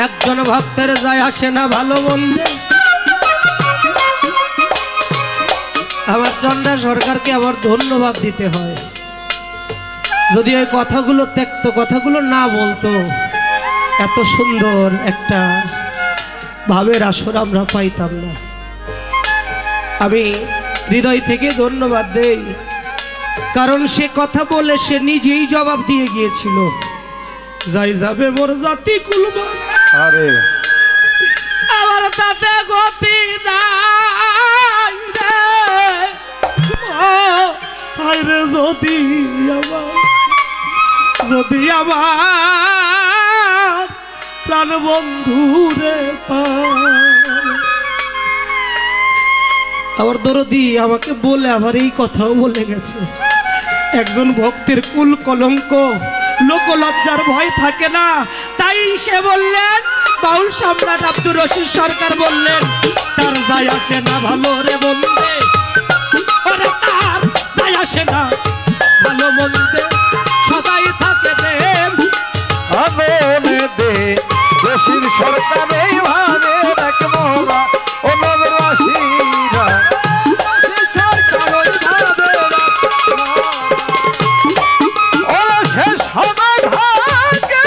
একজন ভক্তের যায় আসে না ভালো মন্দে। আমার চন্ডা সরকারকে আবার ধন্যবাদ দিতে হয়, যদি এই কথাগুলো ত্যক্ত কথাগুলো না বলতো এত সুন্দর একটা ভাবের আসর আমরা পাইতাম না। আমি হৃদয় থেকে ধন্যবাদ দেই, কারণ সে কথা বলে সে নিজেই জবাব দিয়ে গিয়েছিল, যাই যাবে মোর জাতি কুলমান, আরে আমার তাতে গতি নাই রে। ও হায় রে, যদি আমার প্রাণ বন্ধুরে আমার দরদি আমাকে বলে আবার এই কথাও বলে গেছে, একজন ভক্তের কুল কলঙ্ক লোকলজ্জার ভয় থাকে না, তাই সে বললেন, বাউল সম্রাট আব্দুর রশিদ সরকার বললেন, তার যায় আসে না ভালো রে বন্দে, ওরে তার যায় আসে না ভালো মন্দে, সদাই থাকে প্রেম আগুনে দে রশিদ সরকার এই ভাবে ডাক মোরা ও নগরবাসীরা, রশিদ সরকার ওই ভাবে ডাক মোরা, ওরা শেষ হবে ভাগ্যে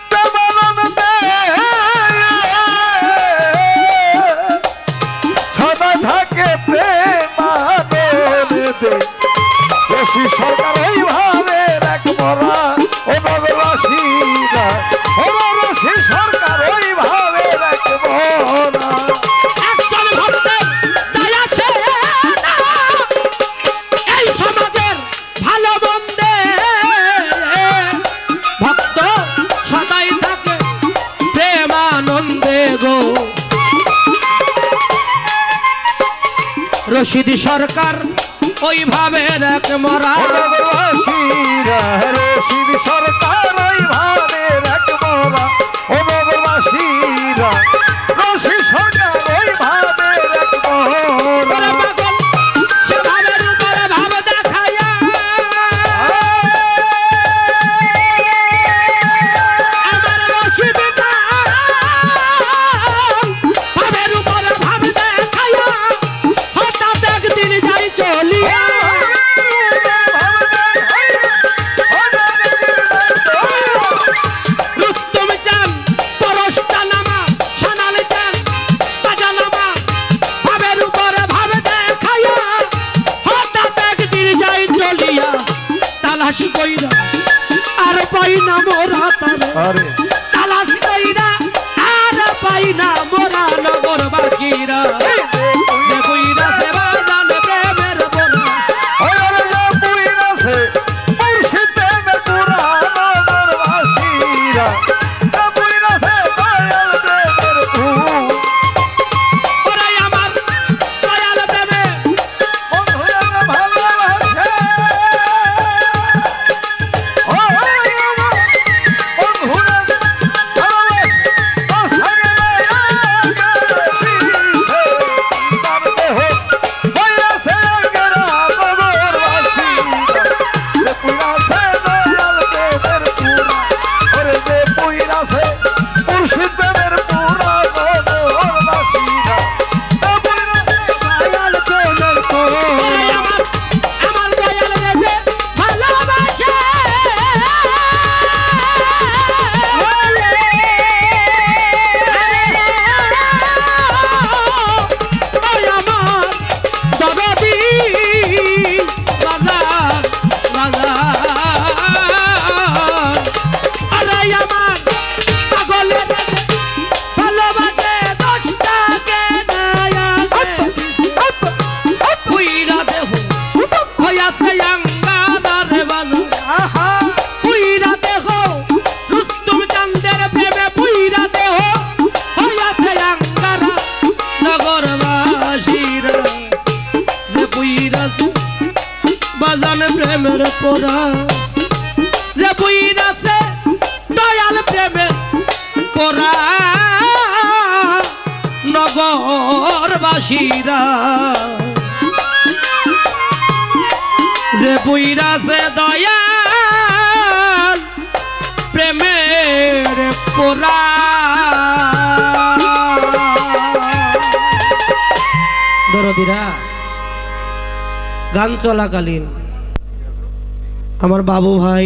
প্রেমানন্দে, সদা থাকে প্রেমানন্দে দে রশিদ সরকার ওই ভাবে ডাক মোরা ও নগরবাসীরা, ও রশিদ সরকার ওই ভাবে ডাক মোরা। একজন ভক্তের যায় আসে না এই সমাজের ভালো মন্দে, ভক্ত সদাই থাকে প্রেমানন্দে গো, রশিদ সরকার ওইভাবে রাখ মরা, ও নগরবাসীরা রশিদ সরকার ওই ভাবে ডাক মোরা ও নগরবাসীরা, রশিদ সরকার ওই ভাবে ডাক মোরা। ওরে পাগল সে ভাবের উপরে ভাব দেখায়া, আমার রশিদ ভাবের উপরে ভাব দেখায়া, হঠাৎ একদিন যাই চলিয়া, রুস্তম চান পরশটা নামা, সোনাল চান বাজা নামা, ভাবের উপরে ভাব দেখায়া, হঠাৎ একদিন যাই চলিয়া, তালাশ কইরা আর পাই না মোরা তারে, আরে তালাশ কইরা আর পাই না মোরা নগর বাকিরা, যে কইরা সে বাজান প্রেমের বোনা, ওরে যে পুইরাছে মুর্শিদ প্রেমের পুরা নগরবাসীরা, যে পুইরাছে দয়াল প্রেমের পুরা, ওরে আমার দয়াল প্রেমে বন্ধুরা ভালোবাসে, ও আমার বন্ধুরা ভালোবাসে, ও সাগে বাজান প্রেমের পোড়া, যে বুইরাছে দয়াল প্রেমের পোড়া নগরবাসীরা, যে বুইরাছে দয়াল প্রেমের রে পোরা দরদিরা গান চলাকালীন আমার বাবু ভাই